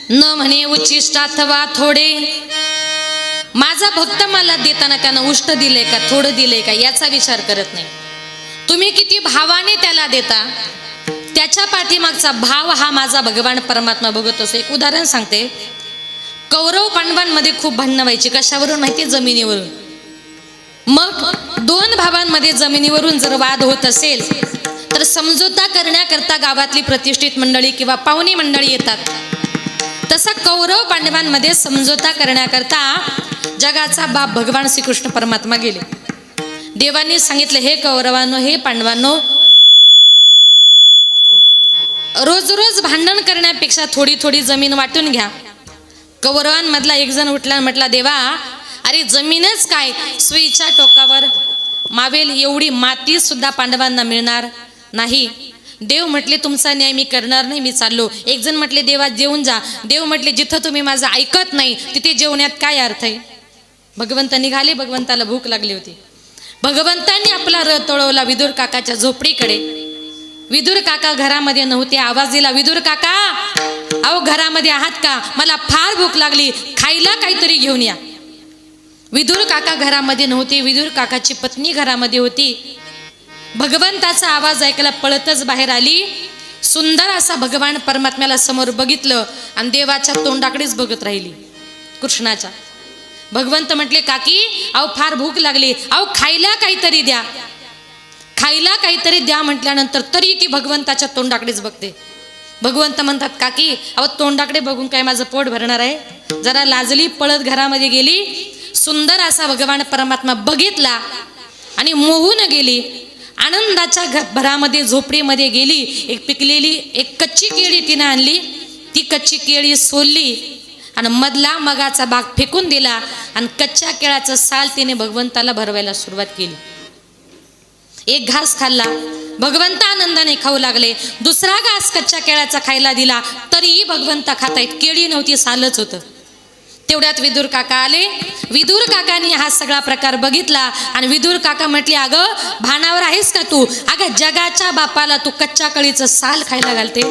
न म्हणे उच्चिष्ट अथवा थोडे. माझा भक्त मला देताना त्यानं उष्ट दिले का थोडं दिले का याचा विचार करत नाही. तुम्ही किती भावाने त्याला देता त्याच्या पाठीमागचा भाव हा माझा भगवान परमात्मा बघत असतो. एक उदाहरण सांगते. कौरव पांडवांमध्ये खूप भांडणं व्हायची. कशावरून माहिती? जमिनीवरून. मग दोन भावांमध्ये जमिनीवरून जर वाद होत असेल तर समझोता करण्याकरता गावातली प्रतिष्ठित मंडळी किंवा पाहुणी मंडळी येतात. तसा कौरव पांडवांमध्ये समझोता करण्याकरता जगाचा बाप भगवान श्रीकृष्ण परमात्मा गेले. देवांनी सांगितलं, हे कौरवांनो, हे पांडवांनो, रोज रोज भांडण करण्यापेक्षा थोडी थोडी जमीन वाटून घ्या. कौरवांमधला एक जण उठला, म्हटला, देवा, अरे जमीनच काय, सुईच्या टोकावर मावेल एवढी माती सुद्धा पांडवांना मिळणार नाही. देव म्हटले, तुमचा न्याय मी करणार नाही, मी चाललो. एक जण म्हटले, देवा जेवून जा. देव म्हटले, जिथं तुम्ही माझं ऐकत नाही तिथे जेवण्यात काय अर्थ आहे. भगवंत निघाले. भगवंताला भूक लागली होती. भगवंतांनी आपला रथ वळवला विदुर काकाच्या झोपडीकडे. विदुर काका घरामध्ये नव्हते. आवाज दिला, विदुर काका, अहो घरामध्ये आहात का? मला फार भूक लागली, खायला काहीतरी घेऊन या. विदुर काका घरामध्ये नव्हते. विदुर काकाची पत्नी घरामध्ये होती. भगवंताचा आवाज ऐकायला पळतच बाहेर आली. सुंदर असा भगवान परमात्म्याला समोर बघितलं आणि देवाच्या तोंडाकडेच बघत राहिली, कृष्णाच्या. भगवंत म्हटले, काकी, अहो फार भूक लागली, अहो खायला काहीतरी द्या, खायला काहीतरी द्या म्हटल्यानंतर तरी ती भगवंताच्या तोंडाकडेच बघते. भगवंत म्हणतात, काकी, अहो तोंडाकडे बघून काय माझं पोट भरणार आहे? जरा लाजली, पळत घरामध्ये गेली. सुंदर असा भगवान परमात्मा बघितला आणि मोहून गेली. आनंदाच्या भरामध्ये झोपडीमध्ये गेली. एक पिकलेली एक कच्ची केळी तिने आणली. ती कच्ची केळी सोलली आणि मधला मगाचा भाग फेकून दिला आणि कच्च्या केळाचं साल तिने भगवंताला भरवायला सुरुवात केली. एक घास खाल्ला, भगवंत आनंदाने खाऊ लागले. दुसरा घास कच्च्या केळाचा खायला दिला तरीही भगवंत खातायत. केळी नव्हती, सालच होतं. तेवढ्यात विदुर काका आले. विदुर काकांनी हा सगळा प्रकार बघितला आणि विदुर काका म्हटले, अगं भानावर आहेस का तू? अगं जगाच्या बापाला तू कच्च्या केळीचं साल खायला घालते.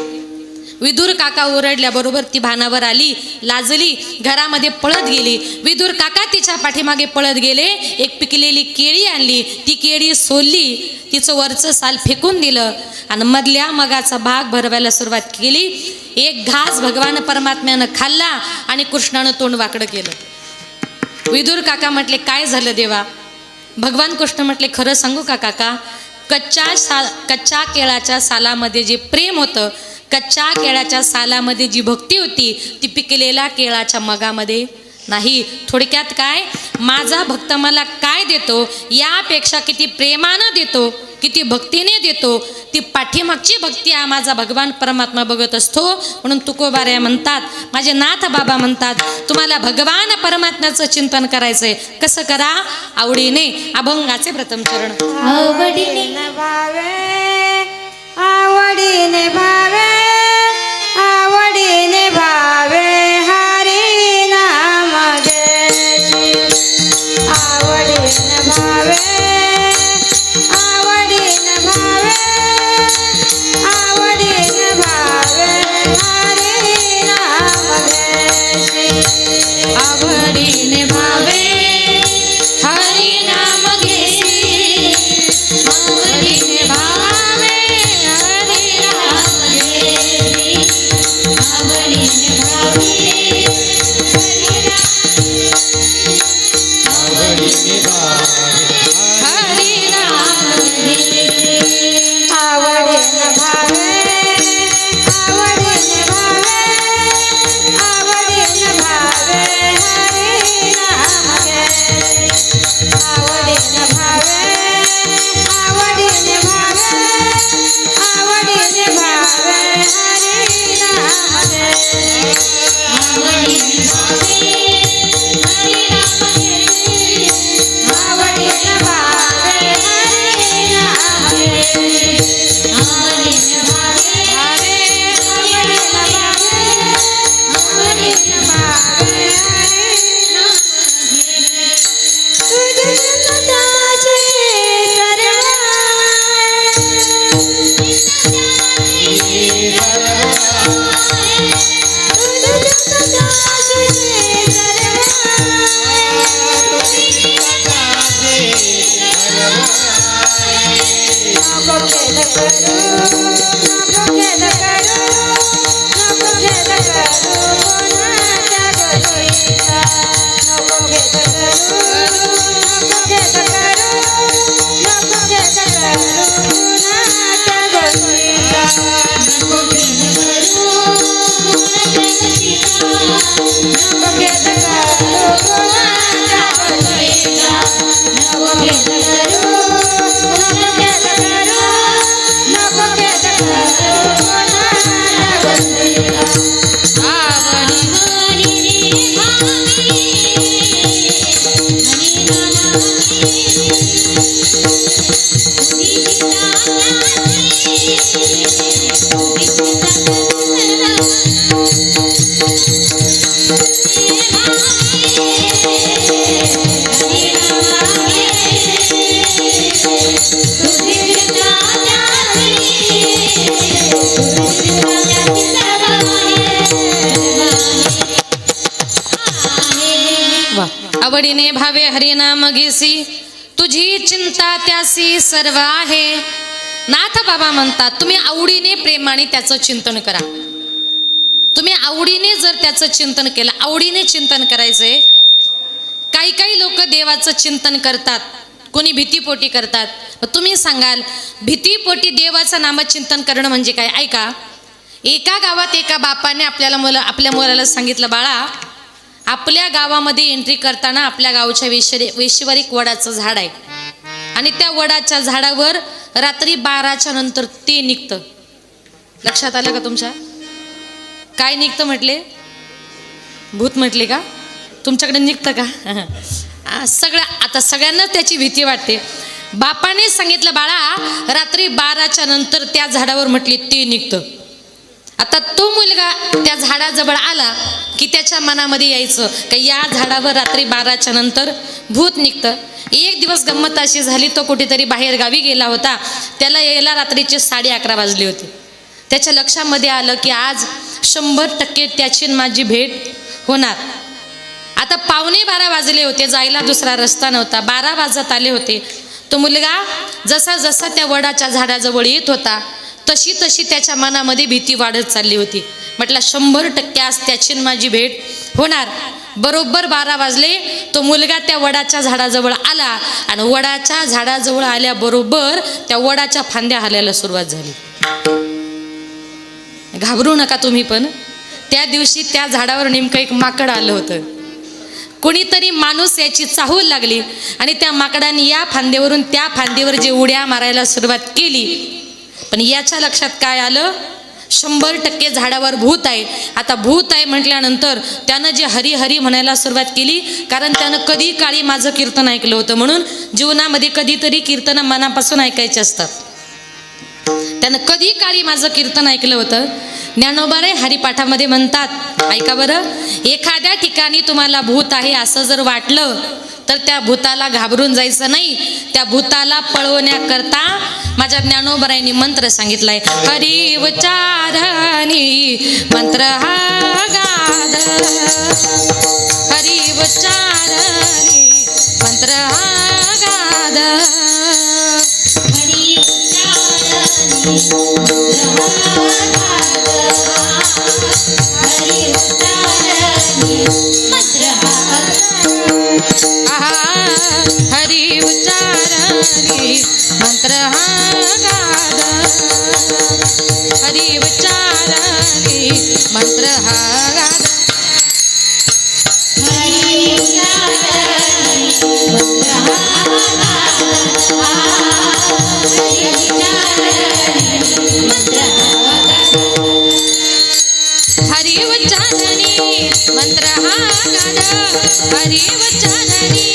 विदुर काका ओरडल्याबरोबर ती भानावर आली, लाजली, घरामध्ये पळत गेली. विदुर काका तिच्या पाठीमागे पळत गेले. एक पिकलेली केळी आणली, ती केळी सोलली, तिचं वरचं साल फेकून दिलं आणि मधल्या मगाचा भाग भरवायला सुरुवात केली. एक घास भगवान परमात्म्यानं खाल्ला आणि कृष्णानं तोंड वाकडं केलं. विदुर काका म्हटले, काय झालं देवा? भगवान कृष्ण म्हटले, खरं सांगू का काका, कच्च्या केळाच्या सालामध्ये जे प्रेम होतं, कच्च्या केळाच्या सालामध्ये जी भक्ती होती, ती पिकलेल्या केळाच्या मगामध्ये नाही. थोडक्यात काय, माझा भक्त मला काय देतो यापेक्षा किती प्रेमानं देतो, किती भक्तीने देतो, ती पाठीमागची भक्ती हा माझा भगवान परमात्मा बघत असतो. म्हणून तुकोबाऱ्या म्हणतात, माझे नाथ बाबा म्हणतात, तुम्हाला भगवान परमात्म्याचं चिंतन करायचंय. कसं करा? आवडीने. अभंगाचे प्रथम चरण. आवडीने भावे, आवडीने भावे, आवडीने भावे हरी नाम घ्यायची. आवडीने भावे, आवडीने भावे, आवडीने भावे हरी नाम घ्यायची. आवडीने भावे हरी नाम घेसी, आवडीने भावे हरी नाम घेसी, आवडीने भावे हरी नाम घेसी. आवडीने भावे, आवडीने भावे, आवडीने भावे हरी नाम घ्यायची. आवडीने भावे, आवडीने भावे, आवडीने भावे हरी नाम घ्यायची. खेद करू नको खेद करू नको खेद करू कोणाच्या गोष्टीचा नको खेद करू नको खेद करू नको खेद करू कोणाच्या गोष्टीचा नको खेद करू नको खेद करू कोणाच्या गोष्टीचा नको खेद करू नको खेद करू नको खेद करू कोणाच्या गोष्टीचा आवडी हरी आवडीने भावे हरिनाम घेसी तुझी चिंता त्यासी सर्व आहे. नाथ बाबा म्हणतात तुम्ही आवडीने प्रेमाने त्याचं चिंतन करा. तुम्ही आवडीने जर त्याचं चिंतन केलं, आवडीने चिंतन करायचंय. काही काही लोक देवाचं चिंतन करतात, कोणी भीतीपोटी करतात. तुम्ही सांगाल भीतीपोटी देवाचं नामचिंतन करणं म्हणजे काय? ऐका, एका गावात एका बापाने आपल्या मुलाला सांगितलं, बाळा आपल्या गावामध्ये एंट्री करताना आपल्या गावच्या वेशीवर एक वडाचं झाड आहे आणि त्या वडाच्या झाडावर रात्री 12च्या नंतर ते निघतं. लक्षात आलं का तुमच्या? काय निघतं म्हटले? भूत म्हटले का? तुमच्याकडे निघतं का? आता सगळ्यांनाच त्याची भीती वाटते. बापाने सांगितलं बाळा रात्री 12च्या नंतर त्या झाडावर म्हटले ते निघतं. आता तो मुलगा त्या झाडाजवळ आला की त्याच्या मनामध्ये यायचं का या झाडावर रात्री 12च्या नंतर भूत निघतं. एक दिवस गंमत अशी झाली, तो कुठेतरी बाहेर गावी गेला होता. त्याला यायला रात्रीचे 11:30 वाजले होते. त्याच्या लक्षामध्ये आलं की आज 100% त्याची माझी भेट होणार. आता 11:45 वाजले होते, जायला दुसरा रस्ता नव्हता. 12 वाजत आले होते. तो मुलगा जसा जसा त्या वडाच्या झाडाजवळ येत होता तशी तशी त्याच्या मनामध्ये भीती वाढत चालली होती. म्हटलं 100% आज त्याची माझी भेट होणार. बरोबर 12 वाजले. तो मुलगा त्या वडाच्या झाडाजवळ आला आणि वडाच्या झाडाजवळ आल्याबरोबर त्या वडाच्या फांद्या हलायला सुरुवात झाली. घाबरू नका तुम्ही पण. त्या दिवशी त्या झाडावर नेमकं एक माकड आलं होतं. कोणीतरी माणूस याची चाहूल लागली आणि त्या माकडाने या फांद्यावरून त्या फांदीवर जे उड्या मारायला सुरुवात केली. पण याच्या लक्षात काय आलं? 100% झाडावर भूत आहे. आता भूत आहे म्हटल्यानंतर त्यानं जे हरी हरी म्हणायला सुरुवात केली, कारण त्यानं कधी काळी माझं कीर्तन ऐकलं होतं. म्हणून जीवनामध्ये कधीतरी कीर्तन मनापासून ऐकायचे असतात. त्यानं कधी काळी माझं कीर्तन ऐकलं होतं. ज्ञानोबारे हरिपाठामध्ये म्हणतात, ऐका बरं, एखाद्या ठिकाणी तुम्हाला भूत आहे असं जर वाटलं तर त्या भूताला घाबरून जायचं नाही. त्या भूताला पळवण्याकरता माझ्या ज्ञानोबरायांनी मंत्र सांगितलाय. हरी उच्चारणी मंत्र हा गाद, हरी उच्चारणी मंत्र हा गाद, हरी उच्चारणी मंत्र हा हरी उच्चारणी मंत्र हा गाद, हरी उच्चारणी मंत्र हा गाद, हरी उच्चारणी मंत्र हरी उच्चारणी मंत्र हा गाद, हरी उच्चारणी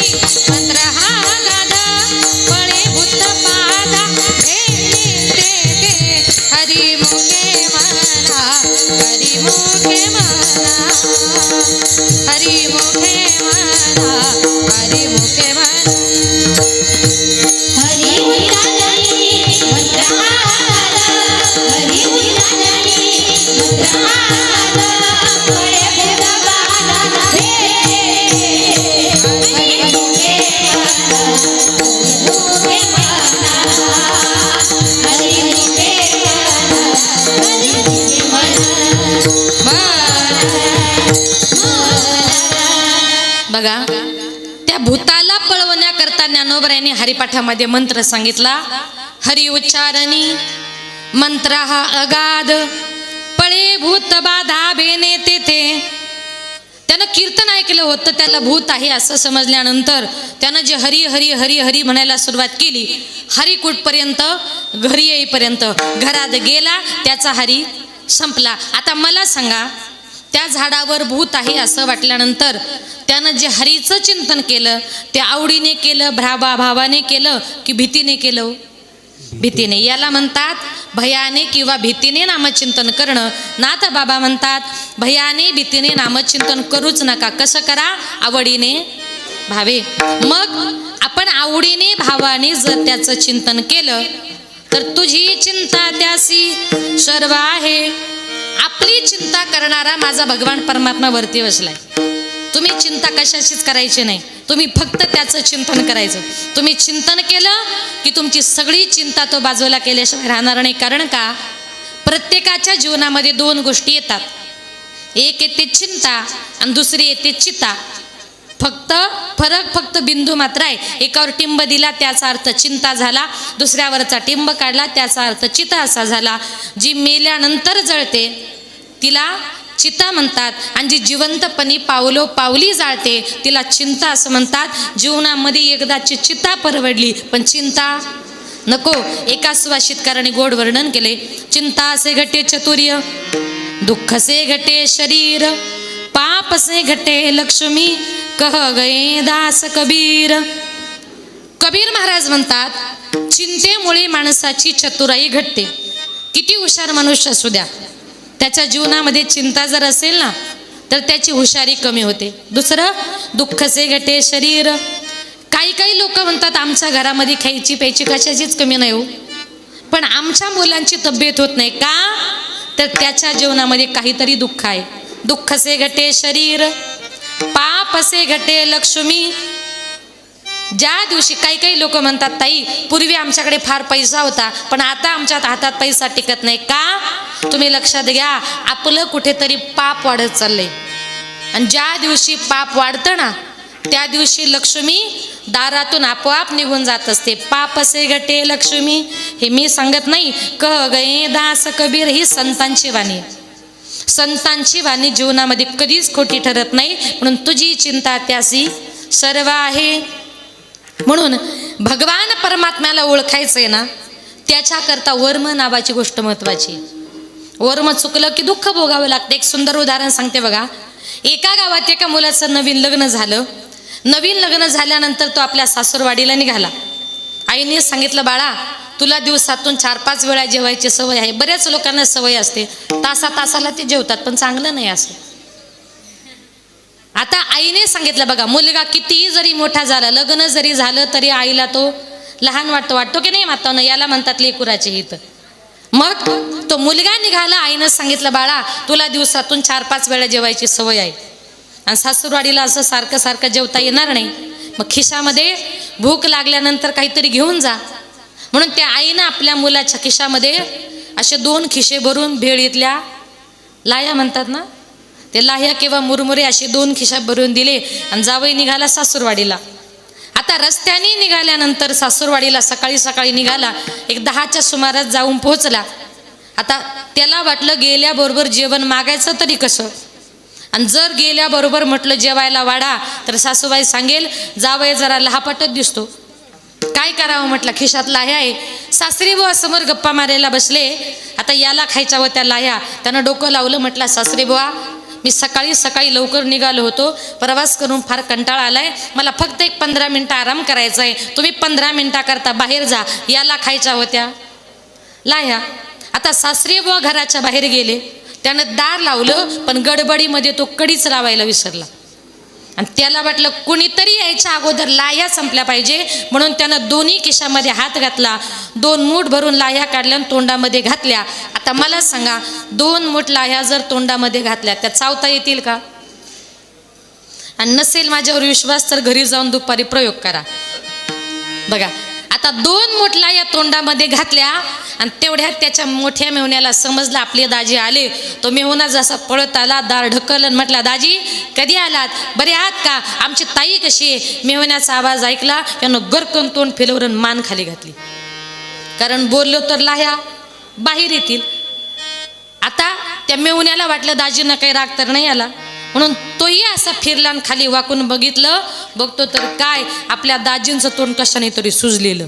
मंत्र हा गाद, फळे भूत पादा ते हरी मुखे म्हणा, हरी मुखे म्हणा, हरी मुखे म्हणा, हरी मुखे म्हणा, हरी उच्चारणी मंत्र हा गाद, हरी उच्चारणी मंत्र हा गाद, फळे भूत पादा हरी मुखे म्हणा, हरी मुखे म्हणा, बघा, त्या भूताला पळवण्याकरता ज्ञानोबरायांनी हरिपाठामध्ये मंत्र सांगितला. हरि उच्चारणी मंत्र हा अगाध, पळे भूत बाधा बेने तेथे. त्यानं कीर्तन ऐकलं होतं, त्याला भूत आहे असं समजल्यानंतर त्यानं जे हरी हरी हरी हरी म्हणायला सुरुवात केली, हरी कुठपर्यंत, घरी येईपर्यंत. घरात गेला त्याचा हरी संपला. आता मला सांगा, त्या झाडावर भूत आहे असं वाटल्यानंतर त्यानं जे हरीचं चिंतन केलं ते आवडीने केलं, भावाने केलं की भीतीने केलं? भीतीने. याला म्हणतात भयाने किंवा भीतीने नामचिंतन करणं. नाथ बाबा म्हणतात भयाने भीतीने नामचिंतन करूच नका. कसं करा? आवडीने भावे. मग आपण आवडीने भावाने जर त्याचं चिंतन केलं तर तुझी चिंता त्यासी सर्व आहे. आपली चिंता करणारा माझा भगवान परमात्मा वरती बसलाय. तुम्ही चिंता कशाचीच करायची नाही, तुम्ही फक्त त्याचं चिंतन करायचं. तुम्ही चिंतन केलं की तुमची सगळी चिंता तो बाजूला केल्याशिवाय राहणार नाही. कारण का? प्रत्येकाच्या जीवनामध्ये दोन गोष्टी येतात. एक येते चिंता आणि दुसरी येते चिता. फरक बिंदू मात्र आहे. एकावर टिंब दिला त्याचा अर्थ चिंता झाला, दुसऱ्यावरचा टिंब काढला त्याचा अर्थ चिता असा झाला. जी मेल्यानंतर जळते तिला चिता म्हणतात आणि जी जिवंतपणी पावली जाळते तिला चिंता असं म्हणतात. जीवनामध्ये एकदाची चिता परवडली पण चिंता नको. एका सुभाषितकाराने गोड वर्णन केले. चिंता से घटे चतुर्य, दुःख से घटे शरीर, पाप से घटे लक्ष्मी, कह गए दास कबीर. कबीर महाराज म्हणतात चिंतेमुळे माणसाची चतुराई घटते. किती हुशार मनुष्य असू द्या, त्याच्या जीवनामध्ये चिंता जर असेल ना तर त्याची हुशारी कमी होते. दुसरं, दुःख से घटे शरीर. काही लोक म्हणतात आमच्या घरामध्ये खायची प्यायची कशाचीच कमी नाही हो, पण आमच्या मुलांची तब्येत होत नाही का? तर त्याच्या जीवनामध्ये काहीतरी दुःख आहे. दुःख से घटे शरीर, पाप से घटे लक्ष्मी. ज्या दिवशी काही लोक म्हणतात ताई पूर्वी आमच्याकडे फार पैसा होता पण आता आमच्या हातात पैसा टिकत नाही का? तुम्ही लक्षात घ्या, आपलं कुठेतरी पाप वाढत चाललंय. आणि ज्या दिवशी पाप वाढतं ना त्या दिवशी लक्ष्मी दारातून आपोआप निघून जात असते. पाप से घटे लक्ष्मी. हे मी सांगत नाही, कह गए दास कबीर. ही संतांची वाणी. संतांची वाणी जीवनामध्ये कधीच खोटी ठरत नाही. म्हणून तुझी चिंता त्यासी सर्व आहे. म्हणून भगवान परमात्म्याला ओळखायचं आहे ना त्याच्याकरता वर्म नावाची गोष्ट महत्वाची. वर्म चुकलं की दुःख भोगावं लागतं. एक सुंदर उदाहरण सांगते बघा. एका गावात एका मुलाचं नवीन लग्न झालं. नवीन लग्न झाल्यानंतर तो आपल्या सासूरवाडीला निघाला. आईने सांगितलं बाळा तुला दिवसातून 4-5 वेळा जेवायची सवय आहे. बऱ्याच लोकांना सवय असते तासाला ते जेवतात पण चांगलं नाही असं. आता आईने सांगितलं बघा मुलगा कितीही जरी मोठा झाला, लग्न जरी झालं तरी आईला तो लहान वाटतो की नाही मातानं? याला म्हणतात लेकुराचे हित. मग तो मुलगा निघाला. आईनं सांगितलं बाळा तुला दिवसातून 4-5 वेळा जेवायची सवय आहे आणि सासूरवाडीला असं सारखं जेवता येणार नाही. मग खिशामध्ये भूक लागल्यानंतर काहीतरी घेऊन जा. म्हणून त्या आईनं आपल्या मुलाच्या खिशामध्ये असे 2 खिशे भरून भेळीतल्या लाह्या म्हणतात ना ते लाह्या किंवा मुरमुरे असे 2 खिशा भरून दिले आणि जावई निघाला सासूरवाडीला. आता रस्त्याने निघाल्यानंतर सासूरवाडीला सकाळी निघाला. एक 10च्या सुमारास जाऊन पोहोचला. आता त्याला वाटलं गेल्याबरोबर जेवण मागायचं तरी कसं, आणि जर गेल्याबरोबर म्हटलं जेवायला वाढा तर सासूबाई सांगेल जावई जरा लहापटच दिसतो. काय करावं म्हटलं, खिशात लाह्या आहे. सासरी बुवा समोर गप्पा मारायला बसले. आता याला खायच्या होत्या लाह्या. त्यानं डोकं लावलं. म्हटलं सासरी बुवा मी सकाळी लवकर निघालो होतो, प्रवास करून फार कंटाळा आलाय, मला फक्त एक 15 मिनिटं आराम करायचा आहे. तुम्ही 15 मिनिटाकरता बाहेर जा. याला खायच्या होत्या लाह्या. आता सासरी बुवा घराच्या बाहेर गेले. त्यानं दार लावलं पण गडबडीमध्ये तो कडीच लावायला विसरला आणि त्याला वाटलं कुणीतरी यायच्या अगोदर लाह्या संपल्या पाहिजे. म्हणून त्यानं दोन्ही खिशामध्ये हात घातला. 2 मूठ भरून लाह्या काढल्या आणि तोंडामध्ये घातल्या. आता मला सांगा 2 मूठ लाह्या जर तोंडामध्ये घातल्या त्या चावता येतील का? आणि नसेल माझ्यावर विश्वास तर घरी जाऊन दुपारी प्रयोग करा बघा. आता 2 मोठला या तोंडामध्ये घातल्या आणि तेवढ्यात त्याच्या मोठ्या मेहुण्याला समजलं आपले दाजी आले. तो मेहुणा जसा पळत आला, दार ढकललं, म्हटला दाजी कधी आलात, बरे आहात का, आमची ताई कशी आहे. मेहुण्याचा आवाज ऐकला, यानं गरकन तोंड फिरवून मान खाली घातली, कारण बोललो तर लाह्या बाहेर येतील. आता त्या मेहुण्याला वाटलं दाजींना काही राग तर नाही आला, म्हणून तोही असा फिरला आणि खाली वाकून बघितलं. बघतो तर काय, आपल्या दाजींचं तोंड कशाने तरी सुजलेलं.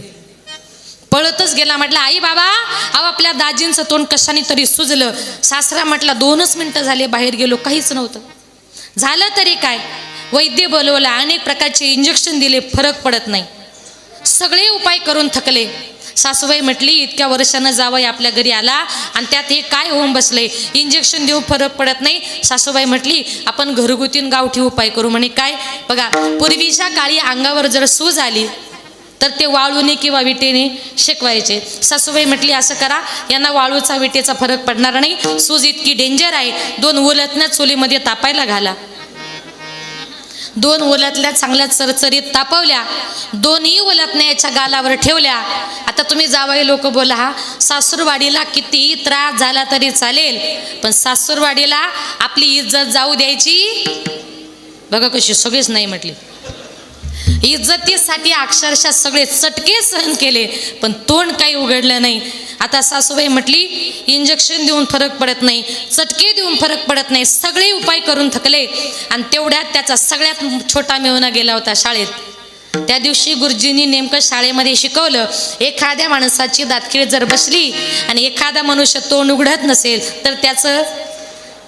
पळतच गेला, म्हटलं आई बाबा अहो आपल्या दाजींचं तोंड कशाने तरी सुजलं. सासरा म्हटला 2च मिनिटं झाले बाहेर गेलो, काहीच नव्हतं. झालं तरी काय, वैद्य बोलवला, अनेक प्रकारचे इंजेक्शन दिले, फरक पडत नाही. सगळे उपाय करून थकले. सासूबाई म्हटली इतक्या वर्षानं जावई आपल्या घरी आला आणि त्यात हे काय होऊन बसले, इंजेक्शन देऊ फरक पडत नाही. सासूबाई म्हटली आपण घरगुती गावठी उपाय करू. म्हणे काय, बघा पूर्वीच्या काळी अंगावर जर सूज आली तर ते वाळूने किंवा विटेने शेकवायचे. सासूबाई म्हटली असं करा, यांना वाळूचा विटेचा फरक पडणार नाही, सूज इतकी डेंजर आहे, 2 उलटण्या चुलीमध्ये तापायला घाला. 2 उलटल्या चांगल्या चरचरीत तापवल्या, 2ही उलटण्या याच्या गालावर ठेवल्या. आता तुम्ही जावई लोक बोला, हा सासूरवाडीला किती त्रास झाला तरी चालेल, पण सासूरवाडीला आपली इज्जत जाऊ द्यायची. बघा कशी सगळेच नाही म्हटली. इज्जतीसाठी अक्षरशः सगळे चटके सहन केले, पण तोंड काही उघडलं नाही. आता सासूबाई म्हटली इंजेक्शन देऊन फरक पडत नाही, चटके देऊन फरक पडत नाही, सगळे उपाय करून थकले. आणि तेवढ्यात त्याचा सगळ्यात छोटा मेहुणा गेला होता शाळेत. त्या दिवशी गुरुजींनी नेमकं शाळेमध्ये शिकवलं, एखाद्या माणसाची दातखिळ जर बसली आणि एखादा मनुष्य तोंड उघडत नसेल तर त्याचं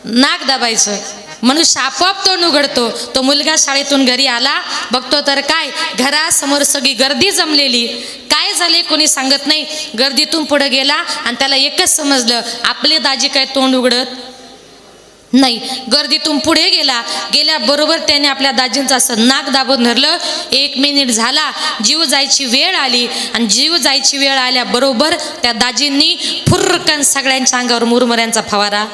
नाक दाबायचं, मनुष्य आपोआप तोंड उघडतो. तो मुलगा शाळेतून घरी आला, बघतो तर काय, घरासमोर सगळी गर्दी जमलेली. काय झाले कोणी सांगत नाही. गर्दीतून पुढे गेला आणि त्याला एकच समजलं, आपले दाजी काय तोंड उघडत नाही. गर्दीतून पुढे गेल्याबरोबर त्याने आपल्या दाजींचं असं नाक दाबून धरलं. 1 मिनिट झाला, जीव जायची वेळ आली आणि जीव जायची वेळ आल्याबरोबर त्या दाजींनी फुर्रकन सगळ्यांच्या अंगावर मुरमुऱ्यांचा फवारा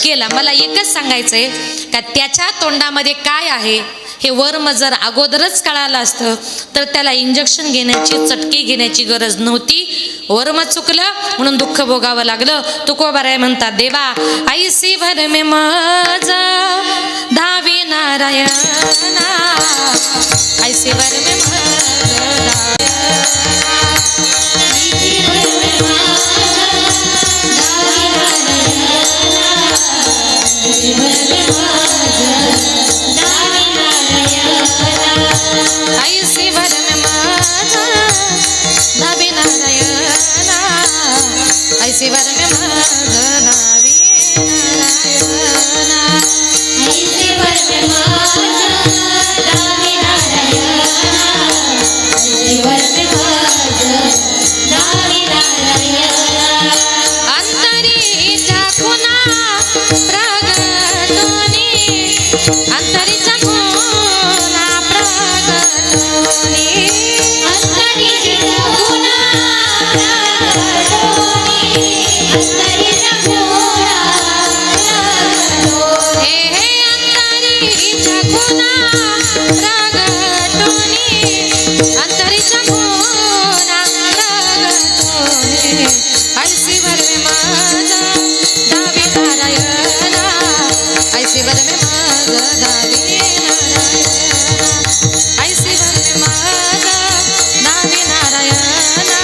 केला. मला एकच सांगायचंय का त्याच्या तोंडामध्ये काय आहे हे वर्म जर अगोदरच कळालं असतं तर त्याला इंजेक्शन घेण्याची, चटके घेण्याची गरज नव्हती. वर्म चुकलं म्हणून दुःख भोगावं लागलं. तुकोबाराय म्हणतात, देवा ऐसी भर में माझा धावी नारायणा, ऐसी भर में ऐसी भर में माझा धावी नारायणा, ऐसी भर में माझा धावी नारायणा, ऐसी भर में माझा धावी नारायणा, ऐसी भर में माझा धावी नारायणा. अंतरीच्या खुणा प्रगटोनी, अंतरीच्या खुणा प्रगटोनी, अंतरीच्या खुणा प्रगटोनी, अंतरीच्या खुणा प्रगटोनी, हे अंतरीच्या खुणा प्रगटोनी, अंतरीच्या खुणा प्रगटोनी, ऐसी भर में माझा धावी नारायणा, ऐसी भर में माझा धावी नारायणा, ऐसी भर में माझा धावी नारायणा,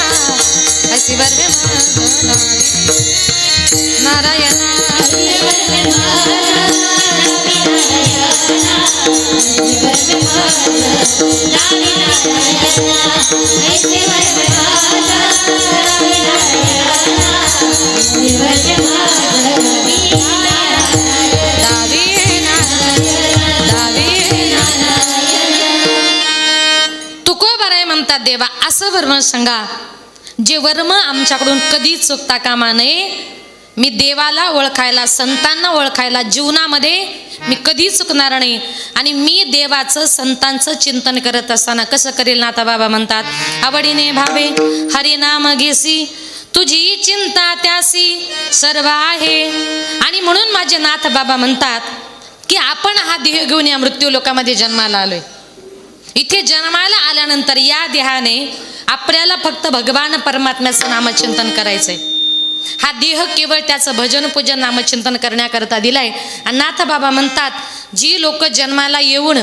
ऐसी भर में माझा धावी नारायणा, ऐसी भर में माझा धावी नारायणा, ऐसी भर में माझा धावी नारायणा, ऐसी भर में माझा धावी नारायणा, ऐसी भर में माझा धावी नारायणा, धावी नारायणा, धावी नारायणा. तुकोबाराय म्हणतात, देवा असं वर्म सांगा जे वर्म आमच्याकडून कधी चुकता कामा नये. मी देवाला ओळखायला, संतांना ओळखायला जीवनामध्ये मी कधी चुकणार नाही. आणि मी देवाचं, संतांचं चिंतन करत असताना कसं करेल ना. आता बाबा म्हणतात, आवडीने भावे हरिनाम घेसी, तुझी चिंता त्यासी सर्व आहे. आणि म्हणून माझे नाथ बाबा म्हणतात की आपण हा देह घेऊन या मृत्यू लोकामध्ये जन्माला आलोय. इथे जन्माला आल्यानंतर या देहाने आपल्याला फक्त भगवान परमात्म्याचं नामचिंतन करायचंय. हा देह केवळ त्याचं भजन पूजन नामचिंतन करण्याकरता दिलाय. आणि नाथ बाबा म्हणतात, जी लोक जन्माला येऊन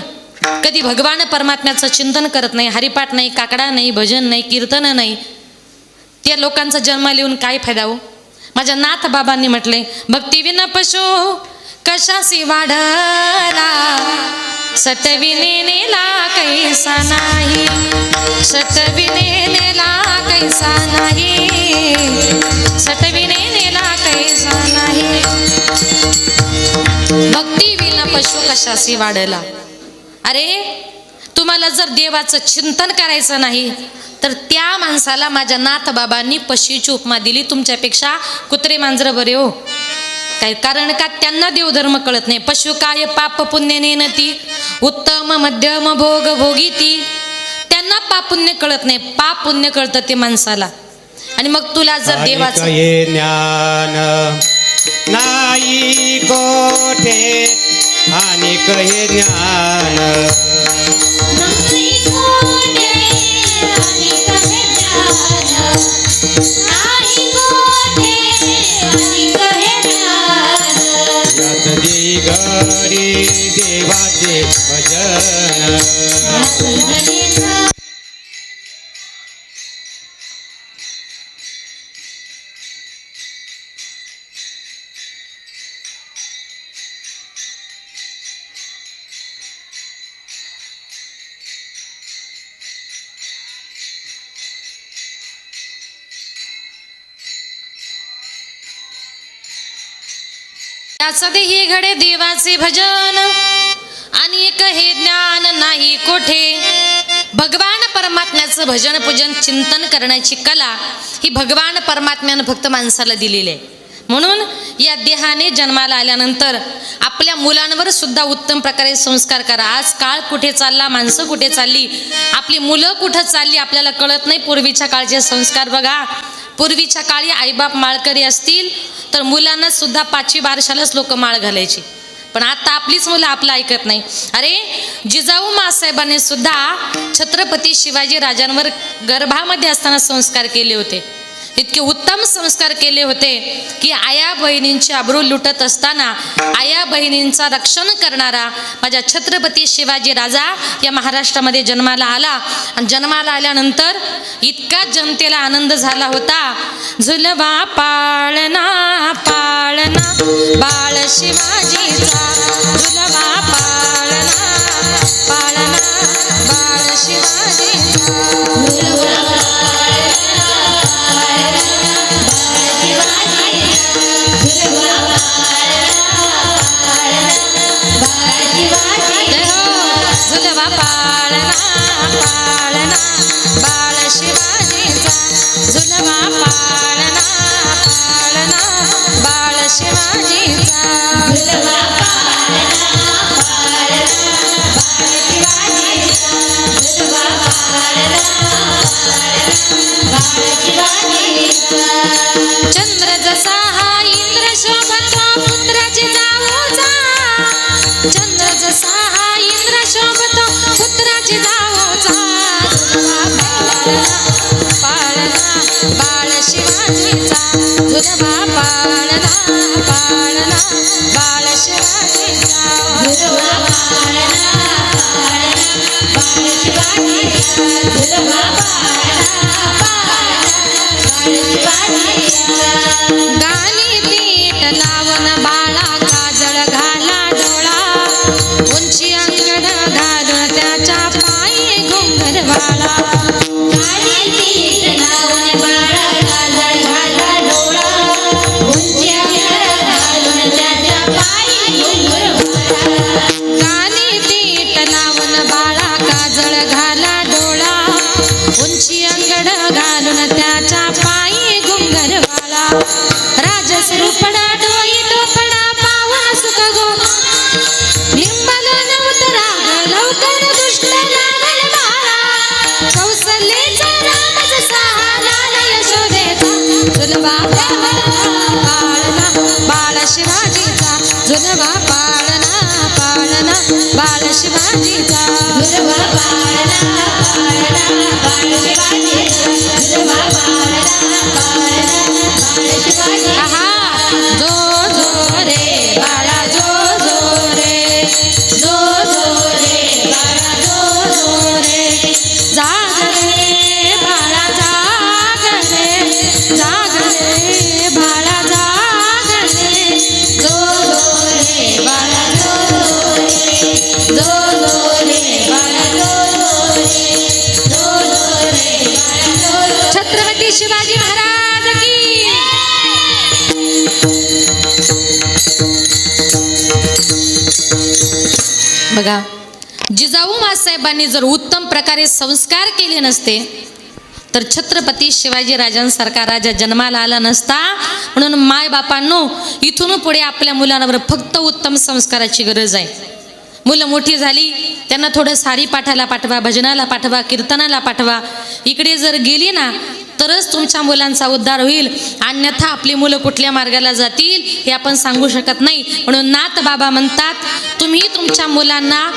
कधी भगवान परमात्म्याचं चिंतन करत नाही, हरिपाठ नाही, काकडा नाही, भजन नाही, कीर्तन नाही, त्या लोकांचा जन्माला येऊन काय फायदा हो. माझ्या नाथ बाबांनी म्हटले, भक्तिविना पशु कशासी वाढला, सटविने नेला कैसा नाही, सटविने नेला कैसा नाही, सटविने नेला कैसा नाही. भक्तिविना पशु कशासी वाढला. अरे तुम्हाला जर देवाचं चिंतन करायचं नाही तर त्या माणसाला माझ्या नाथ बाबांनी पशीची उपमा दिली. तुमच्यापेक्षा कुत्रे मांजर बरे हो. काय कारण का त्यांना देवधर्म कळत नाही. पशु काय पाप पुण्य नेनती, उत्तम मध्यम भोग भोगीती. त्यांना पाप पुण्य कळत नाही, पाप पुण्य कळतं ते माणसाला. आणि मग तुला जर देवाचं ज्ञान नाही कोठे, आणि कहे ज्ञान नाही कोठे, आणि कहे ज्ञान, नाही कोठे, आणि कहे ज्ञान. यात देई घडी देवाचे भजन, यात घडीचा त्याचं हे घडे देवाचे भजन, आणि एक हे ज्ञान नाही कोठे. भगवान परमात्म्याचं भजन पूजन चिंतन करण्याची कला ही भगवान परमात्म्यानं फक्त माणसाला दिलेली आहे. म्हणून या देहाने जन्माला आल्यानंतर आपल्या मुलांवर सुद्धा उत्तम प्रकारे संस्कार करा. आज काळ कुठे चालला, माणसं कुठे चालली, आपली मुलं कुठं चालली आपल्याला कळत नाही. पूर्वीच्या काळचे संस्कार बघा. पूर्वीच्या काळी आईबाप माळकरी असतील तर मुलांना सुद्धा 5वी बारशालाच लोक माळ घालायची. पण आता आपलीच मुलं आपलं ऐकत नाही. अरे जिजाऊ मासाहेबांनी सुद्धा छत्रपती शिवाजी राजांवर गर्भामध्ये असताना संस्कार केले होते. इतके उत्तम संस्कार केले होते की आया बहिणींची अब्रू लुटत असताना आया बहिणींचा रक्षण करणारा माझ्या छत्रपती शिवाजी राजा या महाराष्ट्रामध्ये जन्माला आला. आणि जन्माला आल्यानंतर इतका जनतेला आनंद झाला होता. झुलवा पाळणा पाळणा बाळ शिवाजीचा, झुलवा पाळणा पाळणा बाळ शिवाजीचा, झुलवा झुलवा पाळणा पाळणा बाळ शिवाजीचा, झुलवा पाळणा पाळणा बाळ शिवाजीचा, झुलवा पाळणा पाळणा बाळ शिवाजीचा, झुलवा पाळणा बाळ शिवाजीचा. चंद्र जसा हा इंद्र शोभतो पुत्राची जाऊचा, चंद्र जसा हा इंद्र शोभतो पुत्राची जाऊचा, झुलवा पाळणा बाळ शिवाजीचा, झुलवा पाळणा पाळणा बाळ शिवाजीचा, झुलवा पाळणा पाळणा बाळ शिवाजीचा, झुलवा पाळणा बाळ शिवाजीचा. गाणी पीठ लावून बाळा काजळ घाला डोळा, उंची अंगण घालून त्याच्या पायी घुंगर वाळा, काळी पीठ लावून बाळा काजळ घाला डोळा, उंची अंगण घालून त्याच्या पायी घुंगर वाळा. गाणी पीठ लावून बाळा काजळ घाला डोळा, उंची अंगण घालून त्याच्या पायी घुंगर वाळा, राजस रूपडा डोई टोपडा पावन सुख गो, बिंबल नवतरा लवकर दुष्ट लागल बाळा, कौसल्याचा राम जसा लाल यशोदेचा, झुलवा पाळणा बाळ शिवाजीचा, झुलवा पाळणा पाळणा बाळ शिवाजीचा दुर्वा पाळणा बाळ शिवाजीचा दुर्वा पाळणा बाळ शिवाजीचा आहा जो जो रे बाळा जो जो रे जो जो रे बाळा जो जो रे जाग रे बाळा जाग रे बाळा जाग रे जो जो रे बाळा जो रे जो जो रे बाळा जो रे जो जो रे बाळा जो छत्रपती शिवाजी महाराज की बघा जिजाऊ मासाहेबांनी जर उत्तम प्रकारे संस्कार केले नसते तर छत्रपती शिवाजी राजांसारखा राजा जन्माला आला नसता. म्हणून माय बापांनो इथून पुढे आपल्या मुलांवर फक्त उत्तम संस्काराची गरज आहे. मुलं मोठी झाली त्यांना थोडं सारी पाठाला पाठवा, भजनाला पाठवा, कीर्तनाला पाठवा. इकडे जर गेली ना तरच तुमच्या मुलांचा उद्धार होईल, अन्यथा आपली मुलं कुठल्या मार्गाला जातील हे आपण सांगू शकत नाही. म्हणून नाथ बाबा म्हणतात तुम्ही तुमच्या मुलांना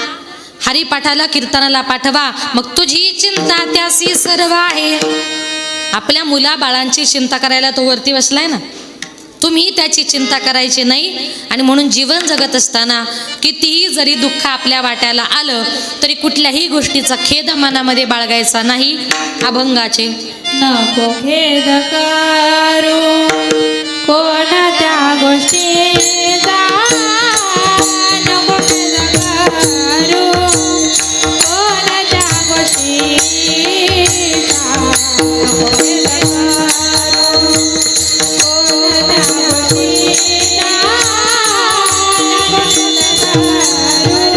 हरिपाठाला कीर्तनाला पाठवा, मग तुझी चिंता त्यासी सर्व आहे. आपल्या मुला बाळांची चिंता करायला तो वरती बसलाय ना, तुम्ही त्याची चिंता करायची नाही. आणि म्हणून जीवन जगत असताना कितीही जरी दुःख आपल्या वाट्याला आलं तरी कुठल्याही गोष्टीचा खेद मनामध्ये बाळगायचा नाही. अभंगाचे नको खेद करू कोणत्या गोष्टीचा नको खेद करू कोणत्या गोष्टीचा नको खेद करू कोणत्या गोष्टीचा नको खेद करू कोणत्या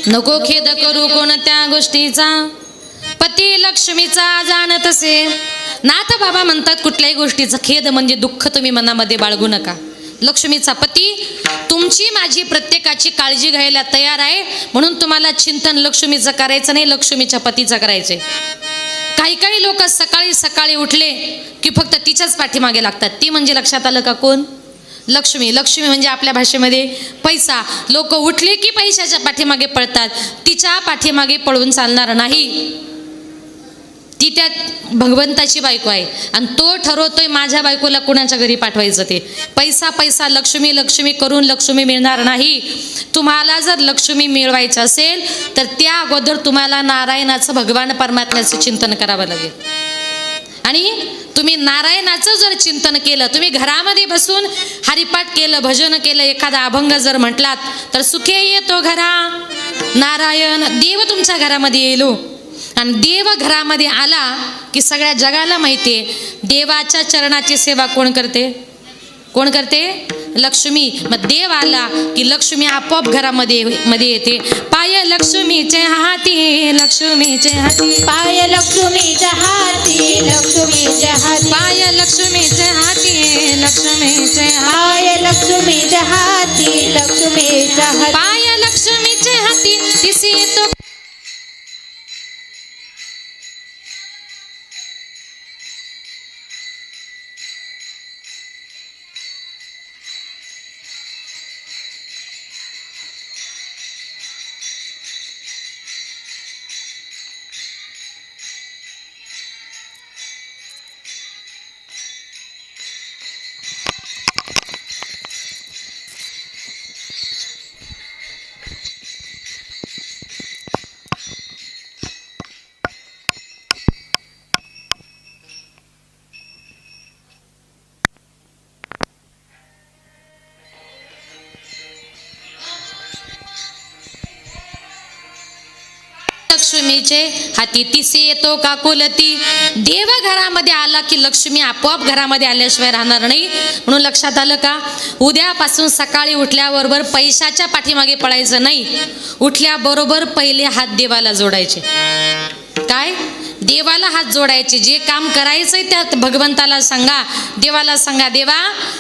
नको खेद करू कोणत्या गोष्टीचा, पती लक्ष्मीचा जाणत असे. नाथ बाबा म्हणतात कुठल्याही गोष्टीचा खेद म्हणजे दुःख तुम्ही मनामध्ये बाळगू नका. लक्ष्मीचा पती तुमची माझी प्रत्येकाची काळजी घ्यायला तयार आहे, म्हणून तुम्हाला चिंतन लक्ष्मीचं करायचं नाही, लक्ष्मीच्या पतीचं करायचंय. काही काही लोक सकाळी सकाळी उठले की फक्त तिच्याच पाठीमागे लागतात. ती म्हणजे लक्षात आलं का कोण? लक्ष्मी. लक्ष्मी म्हणजे आपल्या भाषेमध्ये पैसा. लोक उठले की पैशाच्या पाठीमागे पळतात, तिच्या पाठीमागे पळून चालणार नाही. ती त्या भगवंताची बायको आहे आणि तो ठरवतोय माझ्या बायकोला कुणाच्या घरी पाठवायचं ते. पैसा पैसा लक्ष्मी लक्ष्मी करून लक्ष्मी मिळणार नाही. तुम्हाला जर लक्ष्मी मिळवायचं असेल तर त्या अगोदर तुम्हाला नारायणाचं, भगवान परमात्म्याचं चिंतन करावं लागेल. आणि तुम्ही नारायणाचं जर चिंतन केलं, तुम्ही घरामध्ये बसून हरिपाठ केलं, भजन केलं, एखादा अभंग जर म्हटलात तर सुखे येतो घरा नारायण. देव तुमच्या घरामध्ये येईल. आणि देव घरामध्ये आला की सगळ्या जगाला माहिती आहे देवाच्या चरणाची सेवा कोण करते? कोण करते? लक्ष्मी. मग देव आला की लक्ष्मी आपोआप घरामध्ये येते. पाय लक्ष्मीचे हाती, लक्ष्मीचे हाती, पाय लक्ष्मीच्या हाती, लक्ष्मीच्या हाती, पाय लक्ष्मीचे हाती, लक्ष्मीचे हाती, पाय लक्ष्मीच्या हाती, लक्ष्मीच्या हाती, पाय लक्ष्मीचे हाती दिसी येतो. लक्ष्मीचे हाती तिसे येतो काकुलती. देव घरामध्ये आला की लक्ष्मी आपोआप घरामध्ये आल्याशिवाय राहणार नाही. म्हणून लक्षात आलं का? उद्यापासून सकाळी उठल्याबरोबर पैशाच्या पाठीमागे पळायचं नाही. उठल्याबरोबर पहिले हात देवाला जोडायचे. काय? देवाला हात जोडायचे. जे काम करायचंय त्यात भगवंताला सांगा, देवाला सांगा, देवा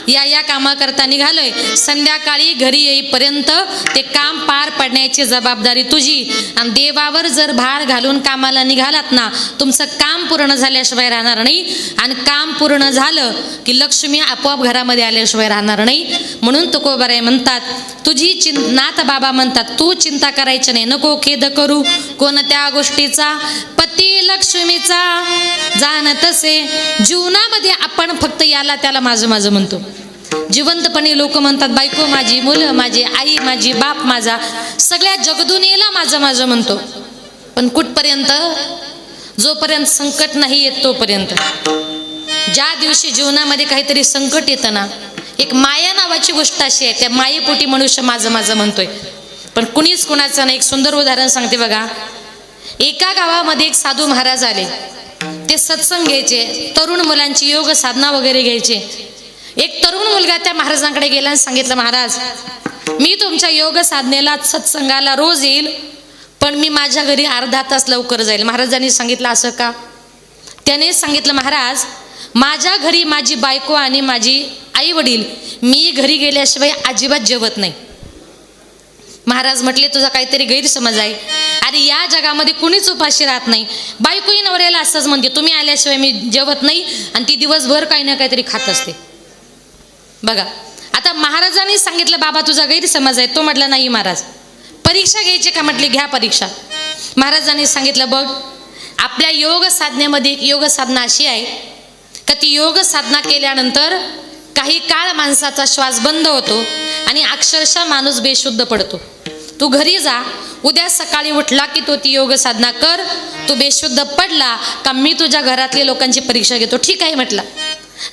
या कामाकरता निघालोय, संध्याकाळी घरी येईपर्यंत ते काम पार पडण्याची जबाबदारी तुझी. आणि देवावर जर भार घालून कामाला निघालात ना, तुमचं काम पूर्ण झाल्याशिवाय राहणार नाही. आणि काम पूर्ण झालं की लक्ष्मी आपोआप घरामध्ये आल्याशिवाय राहणार नाही. म्हणून तुकोबाराय म्हणतात, तुझी नाथ बाबा म्हणतात, तू चिंता करायची नाही, नको खेद करू कोणत्या गोष्टीचा, पती लक्ष्मीचा जाणत असे. जीवनामध्ये आपण फक्त याला त्याला माझं माझं म्हणतो. जिवंतपणे लोक म्हणतात बायको माझी, मुलं माझी, आई माझी, बाप माझा, सगळ्या जगदुनियेला माझं माझं म्हणतो. पण कुठपर्यंत? जोपर्यंत संकट नाही येत तोपर्यंत. ज्या दिवशी जीवनामध्ये काहीतरी संकट येतं ना, एक माया नावाची गोष्ट अशी आहे, त्या मायेपोटी मनुष्य माझं माझं म्हणतोय, पण कुणीच कुणाचं नाही. एक सुंदर उदाहरण सांगते बघा. एका गावामध्ये एक साधू महाराज आले. ते सत्संग घ्यायचे, तरुण मुलांची योग साधना वगैरे घ्यायचे. एक तरुण मुलगा त्या महाराजांकडे गेला आणि सांगितलं, महाराज मी तुमच्या योग साधनेला सत्संगाला रोज येईल, पण मी माझ्या घरी अर्धा तास लवकर जाईल. महाराजांनी सांगितलं, असं का? त्याने सांगितलं, महाराज माझ्या घरी माझी बायको आणि माझी आई वडील मी घरी गेल्याशिवाय अजिबात जेवत नाही. महाराज म्हटले, तुझा काहीतरी गैरसमज आहे. अरे या जगामध्ये कुणीच उपाशी राहत नाही. बायकोही नवऱ्याला असंच म्हणते, तुम्ही आल्याशिवाय मी जेवत नाही, आणि ती दिवसभर काही ना काहीतरी खात असते. बघा, आता महाराजांनी सांगितलं, बाबा तुझा गैरसमज आहे. तो म्हटला, नाही महाराज, परीक्षा घ्यायची का? म्हटली, घ्या परीक्षा. महाराजांनी सांगितलं, बघ आपल्या योग साधनेमध्ये एक योग साधना अशी आहे का ती योग साधना केल्यानंतर काही काळ माणसाचा श्वास बंद होतो आणि अक्षरशः माणूस बेशुद्ध पडतो. तू घरी जा, उद्या सकाळी उठला की तो ती योग साधना कर. तू बेशुद्ध पडला का मी तुझ्या घरातल्या लोकांची परीक्षा घेतो. ठीक आहे म्हटला.